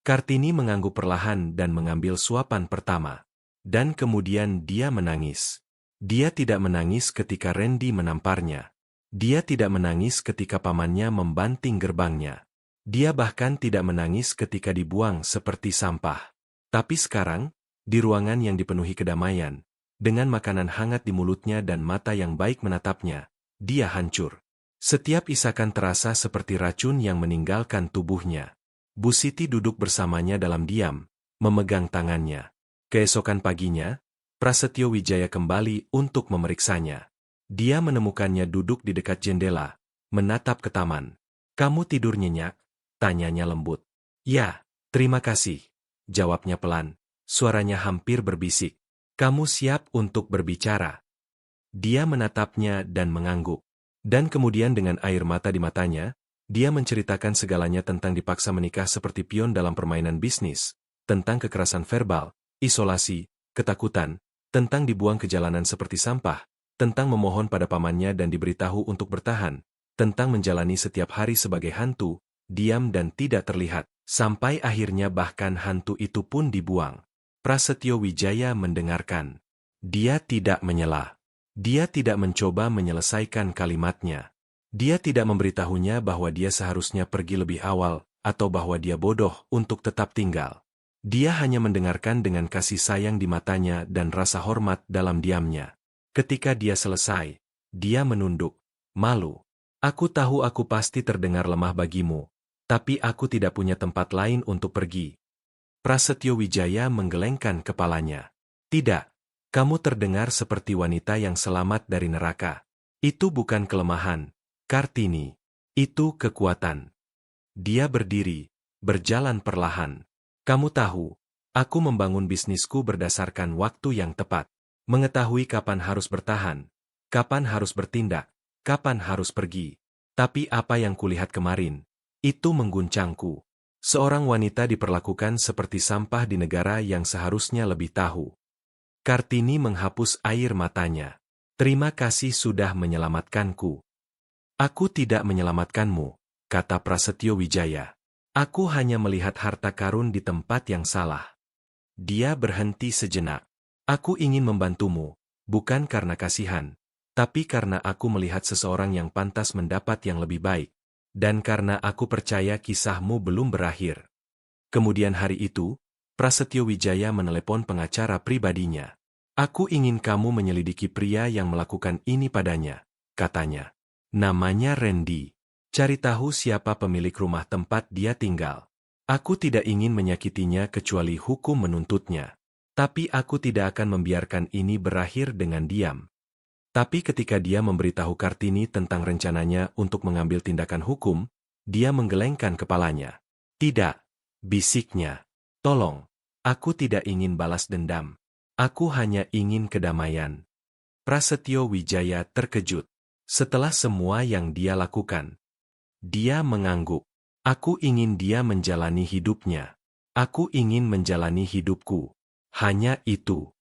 Kartini mengangguk perlahan dan mengambil suapan pertama. Dan kemudian dia menangis. Dia tidak menangis ketika Randy menamparnya. Dia tidak menangis ketika pamannya membanting gerbangnya. Dia bahkan tidak menangis ketika dibuang seperti sampah. Tapi sekarang, di ruangan yang dipenuhi kedamaian, dengan makanan hangat di mulutnya dan mata yang baik menatapnya, dia hancur. Setiap isakan terasa seperti racun yang meninggalkan tubuhnya. Bu Siti duduk bersamanya dalam diam, memegang tangannya. Keesokan paginya, Prasetyo Wijaya kembali untuk memeriksanya. Dia menemukannya duduk di dekat jendela, menatap ke taman. "Kamu tidur nyenyak?" tanyanya lembut. "Ya, terima kasih," jawabnya pelan. Suaranya hampir berbisik. "Kamu siap untuk berbicara?" Dia menatapnya dan mengangguk. Dan kemudian dengan air mata di matanya, dia menceritakan segalanya tentang dipaksa menikah seperti pion dalam permainan bisnis, tentang kekerasan verbal, isolasi, ketakutan, tentang dibuang ke jalanan seperti sampah, tentang memohon pada pamannya dan diberitahu untuk bertahan, tentang menjalani setiap hari sebagai hantu, diam dan tidak terlihat, sampai akhirnya bahkan hantu itu pun dibuang. Prasetyo Wijaya mendengarkan. Dia tidak menyela. Dia tidak mencoba menyelesaikan kalimatnya. Dia tidak memberitahunya bahwa dia seharusnya pergi lebih awal, atau bahwa dia bodoh untuk tetap tinggal. Dia hanya mendengarkan dengan kasih sayang di matanya dan rasa hormat dalam diamnya. Ketika dia selesai, dia menunduk, malu. "Aku tahu aku pasti terdengar lemah bagimu, tapi aku tidak punya tempat lain untuk pergi." Prasetyo Wijaya menggelengkan kepalanya. "Tidak, kamu terdengar seperti wanita yang selamat dari neraka. Itu bukan kelemahan, Kartini. Itu kekuatan." Dia berdiri, berjalan perlahan. "Kamu tahu, aku membangun bisnisku berdasarkan waktu yang tepat. Mengetahui kapan harus bertahan, kapan harus bertindak, kapan harus pergi. Tapi apa yang kulihat kemarin, itu mengguncangku. Seorang wanita diperlakukan seperti sampah di negara yang seharusnya lebih tahu." Kartini menghapus air matanya. "Terima kasih sudah menyelamatkanku." "Aku tidak menyelamatkanmu," kata Prasetyo Wijaya. "Aku hanya melihat harta karun di tempat yang salah." Dia berhenti sejenak. "Aku ingin membantumu, bukan karena kasihan, tapi karena aku melihat seseorang yang pantas mendapat yang lebih baik, dan karena aku percaya kisahmu belum berakhir." Kemudian hari itu, Prasetyo Wijaya menelepon pengacara pribadinya. "Aku ingin kamu menyelidiki pria yang melakukan ini padanya," katanya. "Namanya Randy. Cari tahu siapa pemilik rumah tempat dia tinggal. Aku tidak ingin menyakitinya kecuali hukum menuntutnya. Tapi aku tidak akan membiarkan ini berakhir dengan diam." Tapi ketika dia memberitahu Kartini tentang rencananya untuk mengambil tindakan hukum, dia menggelengkan kepalanya. "Tidak," bisiknya. "Tolong, aku tidak ingin balas dendam. Aku hanya ingin kedamaian." Prasetyo Wijaya terkejut. Setelah semua yang dia lakukan, dia mengangguk. "Aku ingin dia menjalani hidupnya. Aku ingin menjalani hidupku. Hanya itu."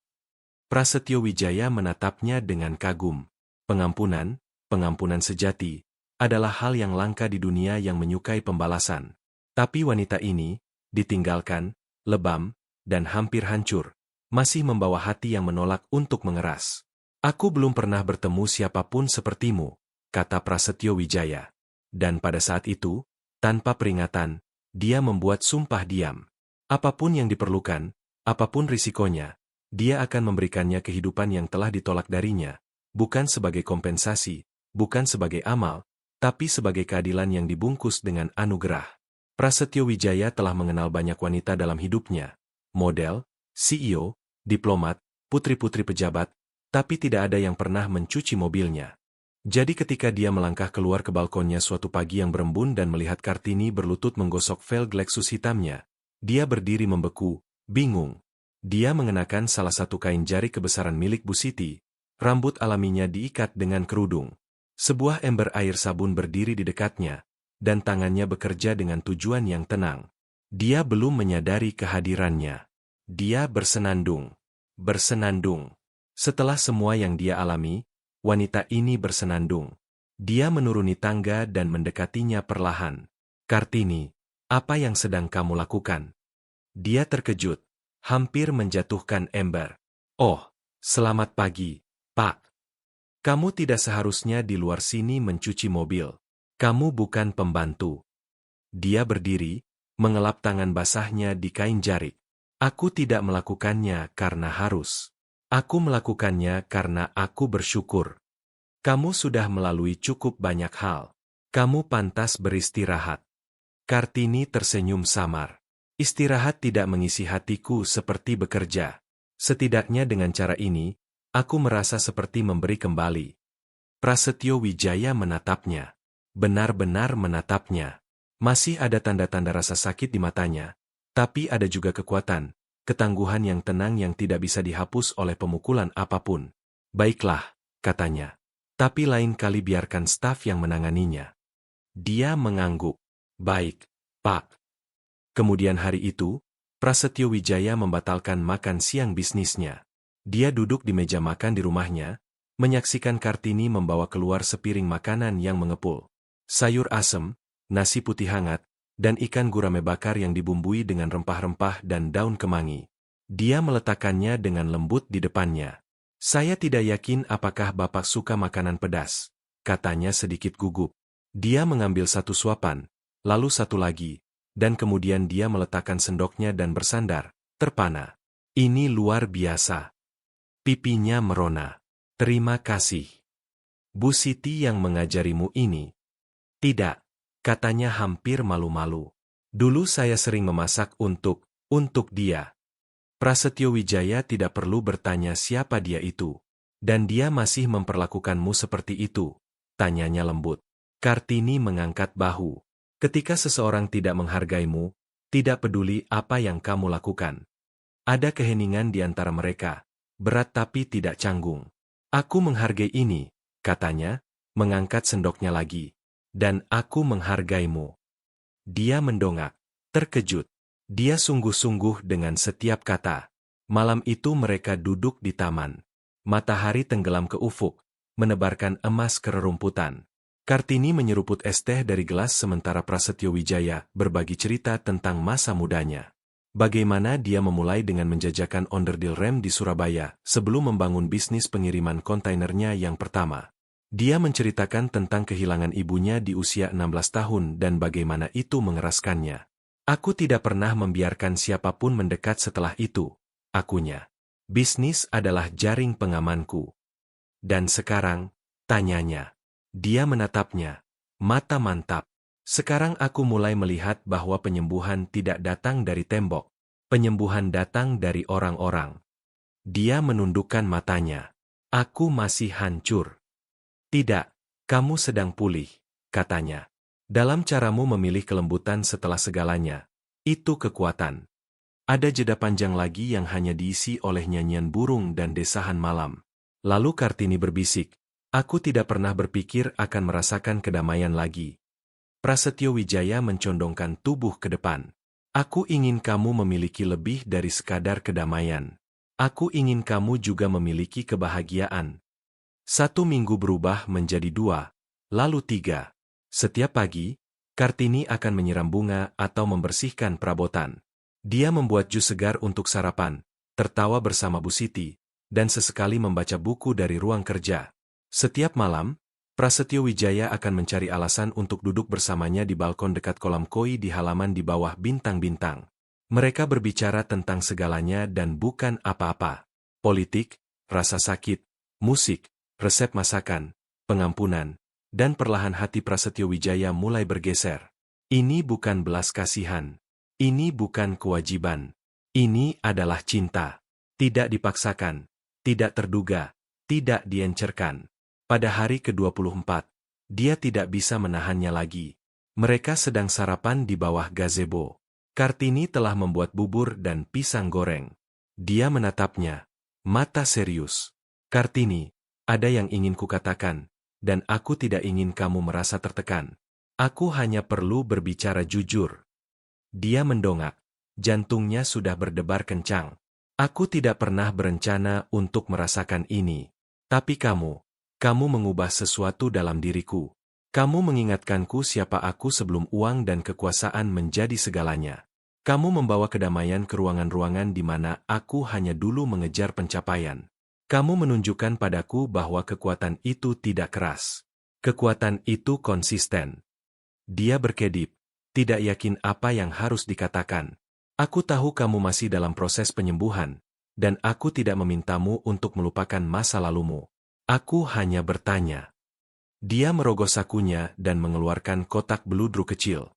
Prasetyo Wijaya menatapnya dengan kagum. Pengampunan, pengampunan sejati, adalah hal yang langka di dunia yang menyukai pembalasan. Tapi wanita ini, ditinggalkan, lebam, dan hampir hancur, masih membawa hati yang menolak untuk mengeras. "Aku belum pernah bertemu siapapun sepertimu," kata Prasetyo Wijaya. Dan pada saat itu, tanpa peringatan, dia membuat sumpah diam. Apapun yang diperlukan, apapun risikonya, dia akan memberikannya kehidupan yang telah ditolak darinya, bukan sebagai kompensasi, bukan sebagai amal, tapi sebagai keadilan yang dibungkus dengan anugerah. Prasetyo Wijaya telah mengenal banyak wanita dalam hidupnya, model, CEO, diplomat, putri-putri pejabat, tapi tidak ada yang pernah mencuci mobilnya. Jadi ketika dia melangkah keluar ke balkonnya suatu pagi yang berembun dan melihat Kartini berlutut menggosok velg Lexus hitamnya, dia berdiri membeku, bingung. Dia mengenakan salah satu kain jari kebesaran milik Bu Siti, rambut alaminya diikat dengan kerudung. Sebuah ember air sabun berdiri di dekatnya, dan tangannya bekerja dengan tujuan yang tenang. Dia belum menyadari kehadirannya. Dia bersenandung. Bersenandung. Setelah semua yang dia alami, wanita ini bersenandung. Dia menuruni tangga dan mendekatinya perlahan. "Kartini, apa yang sedang kamu lakukan?" Dia terkejut, hampir menjatuhkan ember. "Oh, selamat pagi, Pak." Kamu tidak seharusnya di luar sini mencuci mobil. Kamu bukan pembantu. Dia berdiri, mengelap tangan basahnya di kain jarik. Aku tidak melakukannya karena harus. Aku melakukannya karena aku bersyukur. Kamu sudah melalui cukup banyak hal. Kamu pantas beristirahat. Kartini tersenyum samar. Istirahat tidak mengisi hatiku seperti bekerja. Setidaknya dengan cara ini, aku merasa seperti memberi kembali. Prasetyo Wijaya menatapnya. Benar-benar menatapnya. Masih ada tanda-tanda rasa sakit di matanya. Tapi ada juga kekuatan, ketangguhan yang tenang yang tidak bisa dihapus oleh pemukulan apapun. Baiklah, katanya. Tapi lain kali biarkan staf yang menanganinya. Dia mengangguk. Baik, Pak. Kemudian hari itu, Prasetyo Wijaya membatalkan makan siang bisnisnya. Dia duduk di meja makan di rumahnya, menyaksikan Kartini membawa keluar sepiring makanan yang mengepul. Sayur asem, nasi putih hangat, dan ikan gurame bakar yang dibumbui dengan rempah-rempah dan daun kemangi. Dia meletakkannya dengan lembut di depannya. Saya tidak yakin apakah Bapak suka makanan pedas, katanya sedikit gugup. Dia mengambil satu suapan, lalu satu lagi, dan kemudian dia meletakkan sendoknya dan bersandar, terpana. Ini luar biasa. Pipinya merona. Terima kasih. Bu Siti yang mengajarimu ini? Tidak, katanya hampir malu-malu. Dulu saya sering memasak untuk dia. Prasetyo Wijaya tidak perlu bertanya siapa dia itu. Dan dia masih memperlakukanmu seperti itu, tanyanya lembut. Kartini mengangkat bahu. Ketika seseorang tidak menghargaimu, tidak peduli apa yang kamu lakukan. Ada keheningan di antara mereka, berat tapi tidak canggung. Aku menghargai ini, katanya, mengangkat sendoknya lagi. Dan aku menghargaimu. Dia mendongak, terkejut. Dia sungguh-sungguh dengan setiap kata. Malam itu mereka duduk di taman. Matahari tenggelam ke ufuk, menebarkan emas ke rerumputan. Kartini menyeruput es teh dari gelas sementara Prasetyo Wijaya berbagi cerita tentang masa mudanya. Bagaimana dia memulai dengan menjajakan onderdil rem di Surabaya sebelum membangun bisnis pengiriman kontainernya yang pertama. Dia menceritakan tentang kehilangan ibunya di usia 16 tahun dan bagaimana itu mengeraskannya. Aku tidak pernah membiarkan siapapun mendekat setelah itu, akunya. Bisnis adalah jaring pengamanku. Dan sekarang, tanyanya. Dia menatapnya. Mata mantap. Sekarang aku mulai melihat bahwa penyembuhan tidak datang dari tembok. Penyembuhan datang dari orang-orang. Dia menundukkan matanya. Aku masih hancur. Tidak, kamu sedang pulih, katanya. Dalam caramu memilih kelembutan setelah segalanya. Itu kekuatan. Ada jeda panjang lagi yang hanya diisi oleh nyanyian burung dan desahan malam. Lalu Kartini berbisik. Aku tidak pernah berpikir akan merasakan kedamaian lagi. Prasetyo Wijaya mencondongkan tubuh ke depan. Aku ingin kamu memiliki lebih dari sekadar kedamaian. Aku ingin kamu juga memiliki kebahagiaan. 1 minggu berubah menjadi 2, lalu 3. Setiap pagi, Kartini akan menyiram bunga atau membersihkan perabotan. Dia membuat jus segar untuk sarapan, tertawa bersama Bu Siti, dan sesekali membaca buku dari ruang kerja. Setiap malam, Prasetyo Wijaya akan mencari alasan untuk duduk bersamanya di balkon dekat kolam koi di halaman di bawah bintang-bintang. Mereka berbicara tentang segalanya dan bukan apa-apa. Politik, rasa sakit, musik, resep masakan, pengampunan, dan perlahan hati Prasetyo Wijaya mulai bergeser. Ini bukan belas kasihan. Ini bukan kewajiban. Ini adalah cinta. Tidak dipaksakan, tidak terduga, tidak diencerkan. Pada hari ke-24, dia tidak bisa menahannya lagi. Mereka sedang sarapan di bawah gazebo. Kartini telah membuat bubur dan pisang goreng. Dia menatapnya. Mata serius. Kartini, ada yang ingin kukatakan, dan aku tidak ingin kamu merasa tertekan. Aku hanya perlu berbicara jujur. Dia mendongak. Jantungnya sudah berdebar kencang. Aku tidak pernah berencana untuk merasakan ini. Tapi kamu mengubah sesuatu dalam diriku. Kamu mengingatkanku siapa aku sebelum uang dan kekuasaan menjadi segalanya. Kamu membawa kedamaian ke ruangan-ruangan di mana aku hanya dulu mengejar pencapaian. Kamu menunjukkan padaku bahwa kekuatan itu tidak keras. Kekuatan itu konsisten. Dia berkedip, tidak yakin apa yang harus dikatakan. Aku tahu kamu masih dalam proses penyembuhan, dan aku tidak memintamu untuk melupakan masa lalumu. Aku hanya bertanya. Dia merogoh sakunya dan mengeluarkan kotak beludru kecil.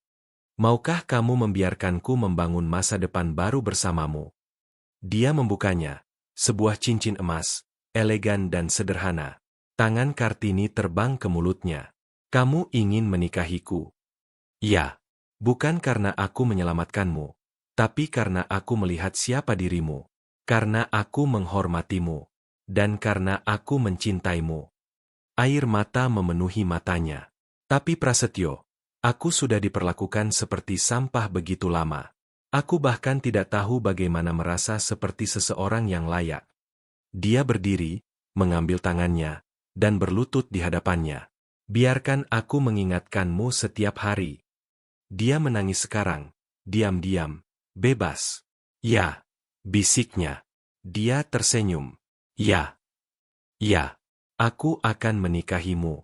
Maukah kamu membiarkanku membangun masa depan baru bersamamu? Dia membukanya. Sebuah cincin emas, elegan dan sederhana. Tangan Kartini terbang ke mulutnya. Kamu ingin menikahiku? Ya. Bukan karena aku menyelamatkanmu, tapi karena aku melihat siapa dirimu. Karena aku menghormatimu. Dan karena aku mencintaimu. Air mata memenuhi matanya. Tapi Prasetyo, aku sudah diperlakukan seperti sampah begitu lama. Aku bahkan tidak tahu bagaimana merasa seperti seseorang yang layak. Dia berdiri, mengambil tangannya, dan berlutut di hadapannya. Biarkan aku mengingatkanmu setiap hari. Dia menangis sekarang, diam-diam, bebas. Ya, bisiknya. Dia tersenyum. Ya, ya, aku akan menikahimu.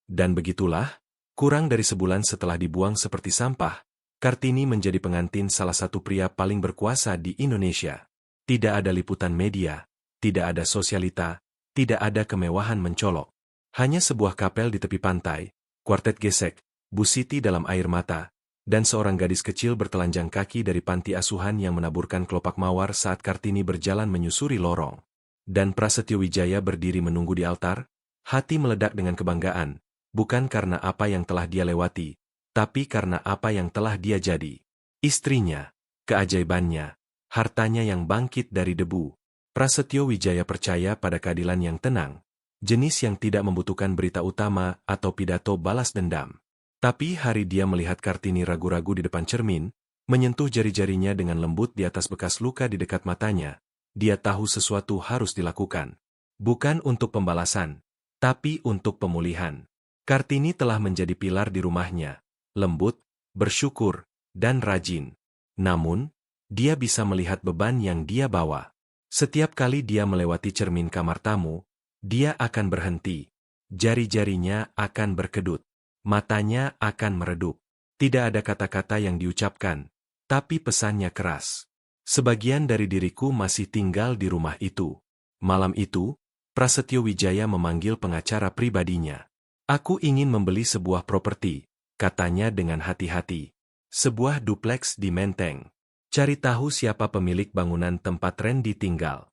Dan begitulah, kurang dari sebulan setelah dibuang seperti sampah, Kartini menjadi pengantin salah satu pria paling berkuasa di Indonesia. Tidak ada liputan media, tidak ada sosialita, tidak ada kemewahan mencolok. Hanya sebuah kapel di tepi pantai, kuartet gesek, Bu Siti dalam air mata, dan seorang gadis kecil bertelanjang kaki dari panti asuhan yang menaburkan kelopak mawar saat Kartini berjalan menyusuri lorong. Dan Prasetyo Wijaya berdiri menunggu di altar, hati meledak dengan kebanggaan. Bukan karena apa yang telah dia lewati, tapi karena apa yang telah dia jadi. Istrinya, keajaibannya, hartanya yang bangkit dari debu. Prasetyo Wijaya percaya pada keadilan yang tenang, jenis yang tidak membutuhkan berita utama atau pidato balas dendam. Tapi hari dia melihat Kartini ragu-ragu di depan cermin, menyentuh jari-jarinya dengan lembut di atas bekas luka di dekat matanya, dia tahu sesuatu harus dilakukan. Bukan untuk pembalasan, tapi untuk pemulihan. Kartini telah menjadi pilar di rumahnya, lembut, bersyukur, dan rajin. Namun, dia bisa melihat beban yang dia bawa. Setiap kali dia melewati cermin kamar tamu, dia akan berhenti. Jari-jarinya akan berkedut. Matanya akan meredup. Tidak ada kata-kata yang diucapkan, tapi pesannya keras. Sebagian dari diriku masih tinggal di rumah itu. Malam itu, Prasetyo Wijaya memanggil pengacara pribadinya. Aku ingin membeli sebuah properti, katanya dengan hati-hati. Sebuah dupleks di Menteng. Cari tahu siapa pemilik bangunan tempat Randy tinggal.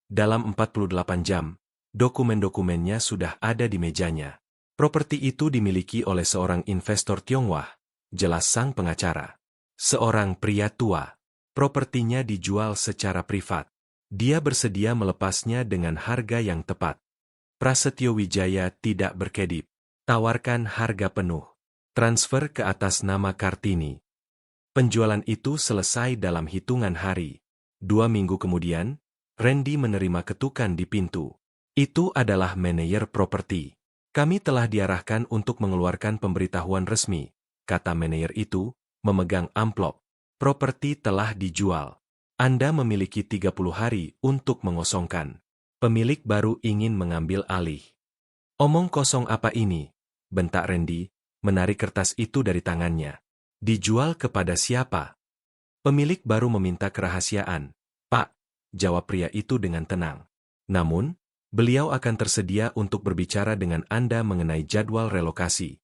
Dalam 48 jam, dokumen-dokumennya sudah ada di mejanya. Properti itu dimiliki oleh seorang investor Tionghoa, jelas sang pengacara. Seorang pria tua. Propertinya dijual secara privat. Dia bersedia melepasnya dengan harga yang tepat. Prasetyo Wijaya tidak berkedip. Tawarkan harga penuh. Transfer ke atas nama Kartini. Penjualan itu selesai dalam hitungan hari. 2 minggu kemudian, Randy menerima ketukan di pintu. Itu adalah manajer properti. Kami telah diarahkan untuk mengeluarkan pemberitahuan resmi, kata manajer itu, memegang amplop. Properti telah dijual. Anda memiliki 30 hari untuk mengosongkan. Pemilik baru ingin mengambil alih. Omong kosong apa ini? Bentak Randy, menarik kertas itu dari tangannya. Dijual kepada siapa? Pemilik baru meminta kerahasiaan. Pak, jawab pria itu dengan tenang. Namun, beliau akan tersedia untuk berbicara dengan Anda mengenai jadwal relokasi.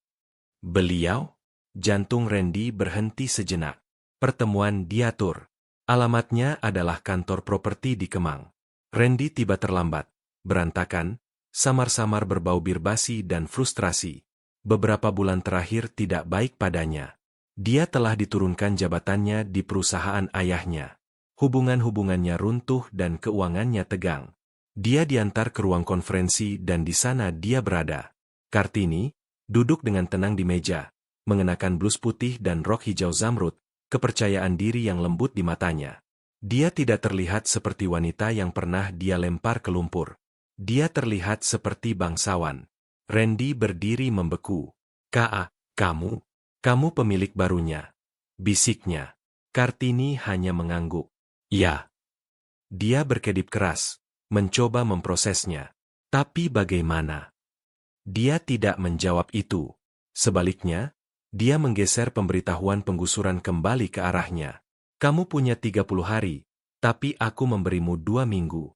Beliau? Jantung Randy berhenti sejenak. Pertemuan diatur. Alamatnya adalah kantor properti di Kemang. Randy tiba terlambat, berantakan, samar-samar berbau bir basi dan frustrasi. Beberapa bulan terakhir tidak baik padanya. Dia telah diturunkan jabatannya di perusahaan ayahnya. Hubungan-hubungannya runtuh dan keuangannya tegang. Dia diantar ke ruang konferensi dan di sana dia berada. Kartini, duduk dengan tenang di meja, mengenakan blus putih dan rok hijau zamrud, kepercayaan diri yang lembut di matanya. Dia tidak terlihat seperti wanita yang pernah dia lempar ke lumpur. Dia terlihat seperti bangsawan. Randy berdiri membeku. Kamu pemilik barunya. Bisiknya. Kartini hanya mengangguk. Ya. Dia berkedip keras. mencoba memprosesnya. Tapi bagaimana? Dia tidak menjawab itu. Sebaliknya, dia menggeser pemberitahuan penggusuran kembali ke arahnya. Kamu punya 30 hari, tapi aku memberimu 2 minggu.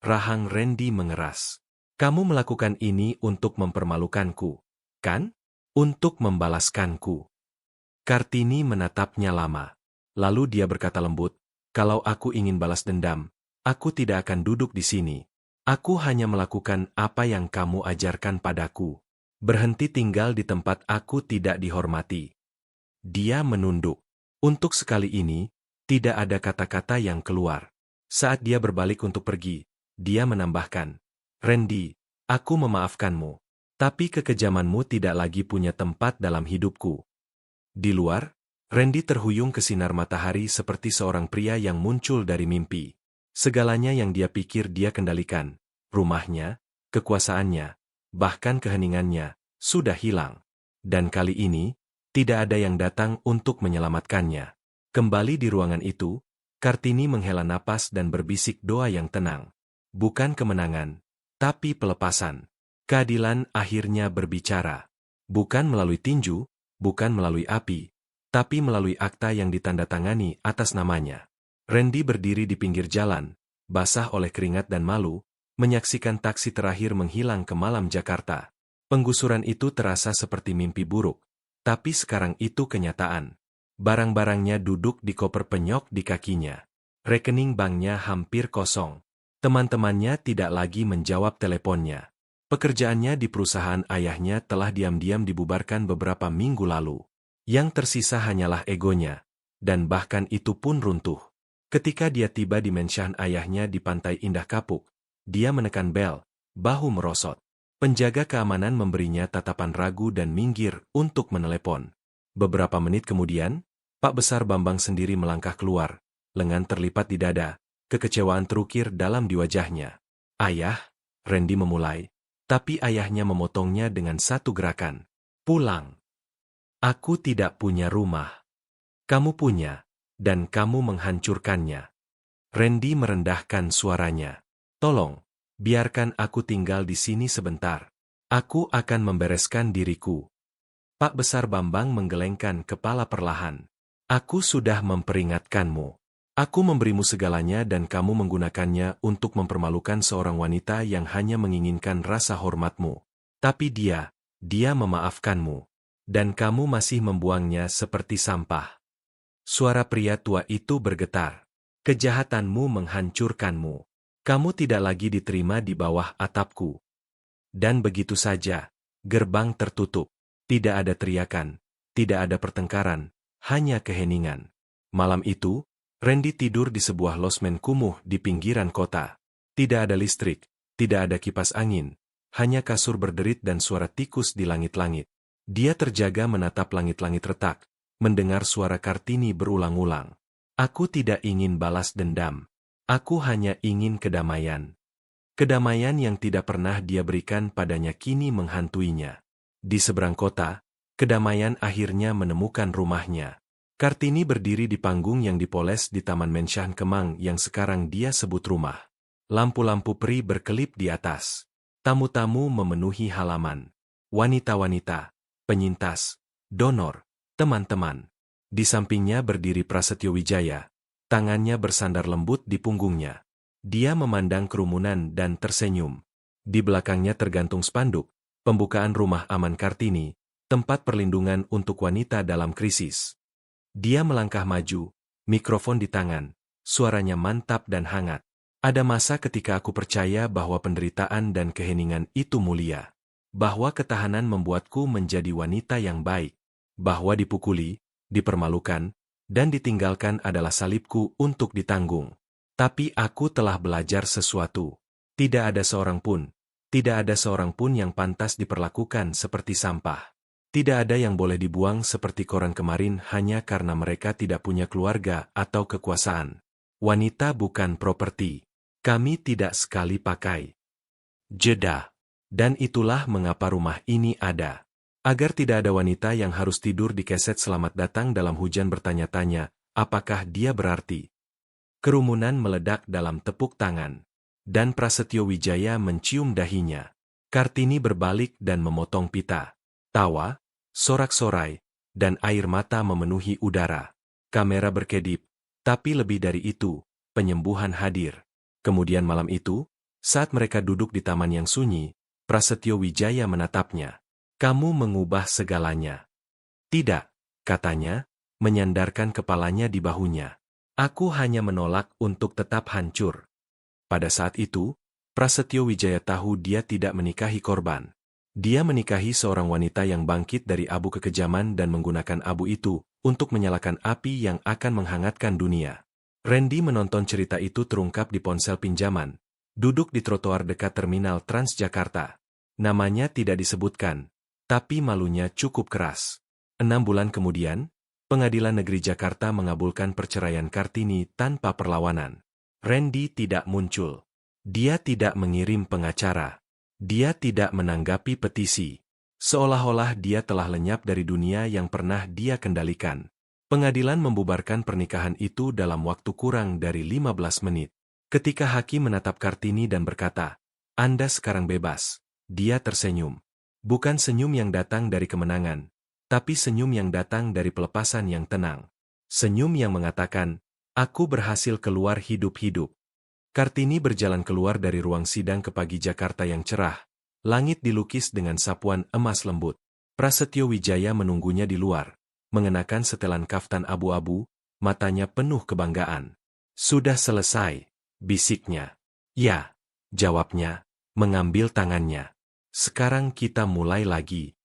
Rahang Randy mengeras. Kamu melakukan ini untuk mempermalukanku, kan? Untuk membalaskanku. Kartini menatapnya lama. Lalu dia berkata lembut, kalau aku ingin balas dendam, aku tidak akan duduk di sini. Aku hanya melakukan apa yang kamu ajarkan padaku. Berhenti tinggal di tempat aku tidak dihormati. Dia menunduk. Untuk sekali ini, tidak ada kata-kata yang keluar. Saat dia berbalik untuk pergi, dia menambahkan, Randy, aku memaafkanmu. Tapi kekejamanmu tidak lagi punya tempat dalam hidupku. Di luar, Randy terhuyung ke sinar matahari seperti seorang pria yang muncul dari mimpi. Segalanya yang dia pikir dia kendalikan, rumahnya, kekuasaannya, bahkan keheningannya, sudah hilang. Dan kali ini, tidak ada yang datang untuk menyelamatkannya. Kembali di ruangan itu, Kartini menghela napas dan berbisik doa yang tenang. Bukan kemenangan, tapi pelepasan. Keadilan akhirnya berbicara. Bukan melalui tinju, bukan melalui api, tapi melalui akta yang ditandatangani atas namanya. Randy berdiri di pinggir jalan, basah oleh keringat dan malu, menyaksikan taksi terakhir menghilang ke malam Jakarta. Penggusuran itu terasa seperti mimpi buruk, tapi sekarang itu kenyataan. Barang-barangnya duduk di koper penyok di kakinya. Rekening banknya hampir kosong. Teman-temannya tidak lagi menjawab teleponnya. Pekerjaannya di perusahaan ayahnya telah diam-diam dibubarkan beberapa minggu lalu. Yang tersisa hanyalah egonya, dan bahkan itu pun runtuh. Ketika dia tiba di mensyan ayahnya di Pantai Indah Kapuk, dia menekan bel, bahu merosot. Penjaga keamanan memberinya tatapan ragu dan minggir untuk menelepon. Beberapa menit kemudian, Pak Besar Bambang sendiri melangkah keluar, lengan terlipat di dada, kekecewaan terukir dalam di wajahnya. Ayah, Randy memulai, tapi ayahnya memotongnya dengan satu gerakan. Pulang. Aku tidak punya rumah. Kamu punya. Dan kamu menghancurkannya. Randy merendahkan suaranya. Tolong, biarkan aku tinggal di sini sebentar. Aku akan membereskan diriku. Pak Besar Bambang menggelengkan kepala perlahan. Aku sudah memperingatkanmu. Aku memberimu segalanya dan kamu menggunakannya untuk mempermalukan seorang wanita yang hanya menginginkan rasa hormatmu. Tapi dia memaafkanmu. Dan kamu masih membuangnya seperti sampah. Suara pria tua itu bergetar. Kejahatanmu menghancurkanmu. Kamu tidak lagi diterima di bawah atapku. Dan begitu saja, gerbang tertutup. Tidak ada teriakan, tidak ada pertengkaran, hanya keheningan. Malam itu, Randy tidur di sebuah losmen kumuh di pinggiran kota. Tidak ada listrik, tidak ada kipas angin, hanya kasur berderit dan suara tikus di langit-langit. Dia terjaga menatap langit-langit retak, mendengar suara Kartini berulang-ulang. Aku tidak ingin balas dendam. Aku hanya ingin kedamaian. Kedamaian yang tidak pernah dia berikan padanya kini menghantuinya. Di seberang kota, kedamaian akhirnya menemukan rumahnya. Kartini berdiri di panggung yang dipoles di Taman Mensyan Kemang yang sekarang dia sebut rumah. Lampu-lampu peri berkelip di atas. Tamu-tamu memenuhi halaman. Wanita-wanita, penyintas, donor, teman-teman. Di sampingnya berdiri Prasetyo Wijaya. Tangannya bersandar lembut di punggungnya. Dia memandang kerumunan dan tersenyum. Di belakangnya tergantung spanduk, pembukaan rumah aman Kartini, tempat perlindungan untuk wanita dalam krisis. Dia melangkah maju, mikrofon di tangan, suaranya mantap dan hangat. Ada masa ketika aku percaya bahwa penderitaan dan keheningan itu mulia. Bahwa ketahanan membuatku menjadi wanita yang baik. Bahwa dipukuli, dipermalukan, dan ditinggalkan adalah salibku untuk ditanggung. Tapi aku telah belajar sesuatu. Tidak ada seorang pun yang pantas diperlakukan seperti sampah. Tidak ada yang boleh dibuang seperti koran kemarin hanya karena mereka tidak punya keluarga atau kekuasaan. Wanita bukan properti. Kami tidak sekali pakai. Jeda. Dan itulah mengapa rumah ini ada. Agar tidak ada wanita yang harus tidur di keset selamat datang dalam hujan bertanya-tanya, apakah dia berarti? Kerumunan meledak dalam tepuk tangan. dan Prasetyo Wijaya mencium dahinya. Kartini berbalik dan memotong pita. Tawa, sorak-sorai, dan air mata memenuhi udara. Kamera berkedip, tapi lebih dari itu, penyembuhan hadir. Kemudian malam itu, saat mereka duduk di taman yang sunyi, Prasetyo Wijaya menatapnya. Kamu mengubah segalanya. Tidak, katanya, menyandarkan kepalanya di bahunya. Aku hanya menolak untuk tetap hancur. Pada saat itu, Prasetyo Wijaya tahu dia tidak menikahi korban. Dia menikahi seorang wanita yang bangkit dari abu kekejaman dan menggunakan abu itu untuk menyalakan api yang akan menghangatkan dunia. Randy menonton cerita itu terungkap di ponsel pinjaman, duduk di trotoar dekat terminal Transjakarta. Namanya tidak disebutkan, tapi malunya cukup keras. 6 bulan kemudian, Pengadilan Negeri Jakarta mengabulkan perceraian Kartini tanpa perlawanan. Randy tidak muncul. Dia tidak mengirim pengacara. Dia tidak menanggapi petisi. Seolah-olah dia telah lenyap dari dunia yang pernah dia kendalikan. Pengadilan membubarkan pernikahan itu dalam waktu kurang dari 15 menit. Ketika hakim menatap Kartini dan berkata, "Anda sekarang bebas." Dia tersenyum. Bukan senyum yang datang dari kemenangan, tapi senyum yang datang dari pelepasan yang tenang. Senyum yang mengatakan, "Aku berhasil keluar hidup-hidup." Kartini berjalan keluar dari ruang sidang ke pagi Jakarta yang cerah. Langit dilukis dengan sapuan emas lembut. Prasetyo Wijaya menunggunya di luar, mengenakan setelan kaftan abu-abu, matanya penuh kebanggaan. "Sudah selesai," bisiknya. "Ya," jawabnya, mengambil tangannya. "Sekarang kita mulai lagi."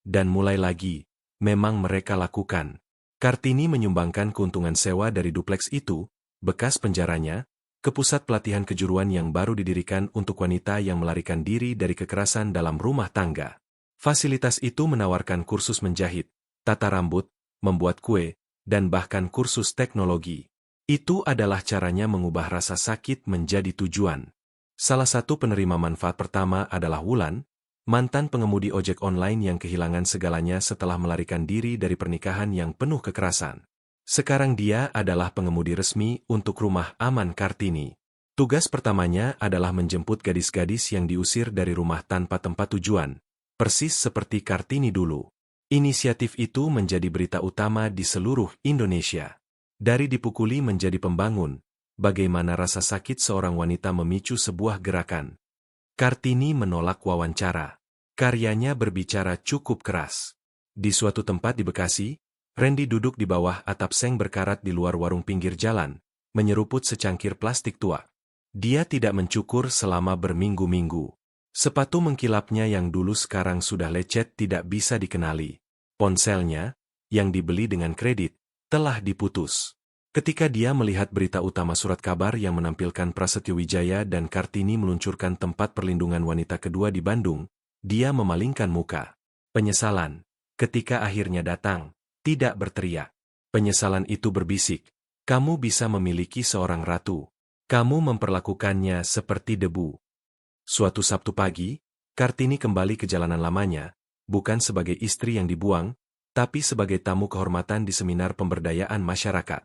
Dan mulai lagi, memang mereka lakukan. Kartini menyumbangkan keuntungan sewa dari dupleks itu, bekas penjaranya, ke pusat pelatihan kejuruan yang baru didirikan untuk wanita yang melarikan diri dari kekerasan dalam rumah tangga. Fasilitas itu menawarkan kursus menjahit, tata rambut, membuat kue, dan bahkan kursus teknologi. Itu adalah caranya mengubah rasa sakit menjadi tujuan. Salah satu penerima manfaat pertama adalah Wulan, mantan pengemudi ojek online yang kehilangan segalanya setelah melarikan diri dari pernikahan yang penuh kekerasan. Sekarang dia adalah pengemudi resmi untuk Rumah Aman Kartini. Tugas pertamanya adalah menjemput gadis-gadis yang diusir dari rumah tanpa tempat tujuan, persis seperti Kartini dulu. Inisiatif itu menjadi berita utama di seluruh Indonesia. Dari dipukuli menjadi pembangun, bagaimana rasa sakit seorang wanita memicu sebuah gerakan. Kartini menolak wawancara. Karyanya berbicara cukup keras. Di suatu tempat di Bekasi, Randy duduk di bawah atap seng berkarat di luar warung pinggir jalan, menyeruput secangkir plastik tua. Dia tidak mencukur selama berminggu-minggu. Sepatu mengkilapnya yang dulu sekarang sudah lecet tidak bisa dikenali. Ponselnya, yang dibeli dengan kredit, telah diputus. Ketika dia melihat berita utama surat kabar yang menampilkan Prasetyo Wijaya dan Kartini meluncurkan tempat perlindungan wanita kedua di Bandung, dia memalingkan muka. Penyesalan, ketika akhirnya datang, tidak berteriak. Penyesalan itu berbisik, "Kamu bisa memiliki seorang ratu. Kamu memperlakukannya seperti debu." Suatu Sabtu pagi, Kartini kembali ke jalanan lamanya, bukan sebagai istri yang dibuang, tapi sebagai tamu kehormatan di seminar pemberdayaan masyarakat.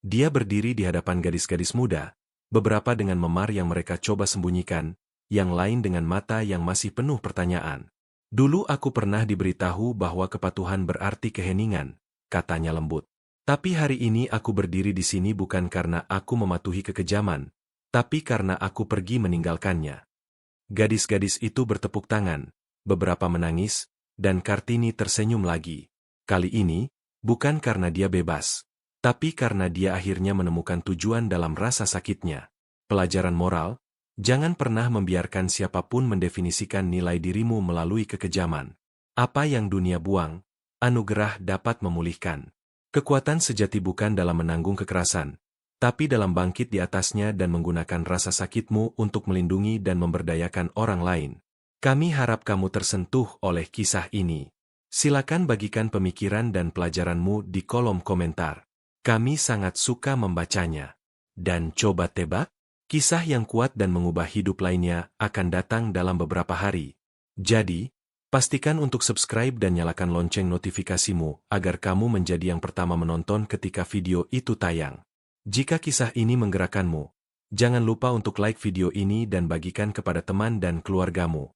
Dia berdiri di hadapan gadis-gadis muda, beberapa dengan memar yang mereka coba sembunyikan, yang lain dengan mata yang masih penuh pertanyaan. "Dulu aku pernah diberitahu bahwa kepatuhan berarti keheningan," katanya lembut. "Tapi hari ini aku berdiri di sini bukan karena aku mematuhi kekejaman, tapi karena aku pergi meninggalkannya." Gadis-gadis itu bertepuk tangan, beberapa menangis, dan Kartini tersenyum lagi. Kali ini, bukan karena dia bebas, tapi karena dia akhirnya menemukan tujuan dalam rasa sakitnya. Pelajaran moral, jangan pernah membiarkan siapapun mendefinisikan nilai dirimu melalui kekejaman. Apa yang dunia buang, anugerah dapat memulihkan. Kekuatan sejati bukan dalam menanggung kekerasan, tapi dalam bangkit di atasnya dan menggunakan rasa sakitmu untuk melindungi dan memberdayakan orang lain. Kami harap kamu tersentuh oleh kisah ini. Silakan bagikan pemikiran dan pelajaranmu di kolom komentar. Kami sangat suka membacanya. Dan coba tebak, kisah yang kuat dan mengubah hidup lainnya akan datang dalam beberapa hari. Jadi, pastikan untuk subscribe dan nyalakan lonceng notifikasimu agar kamu menjadi yang pertama menonton ketika video itu tayang. Jika kisah ini menggerakkanmu, Jangan lupa untuk like video ini dan bagikan kepada teman dan keluargamu.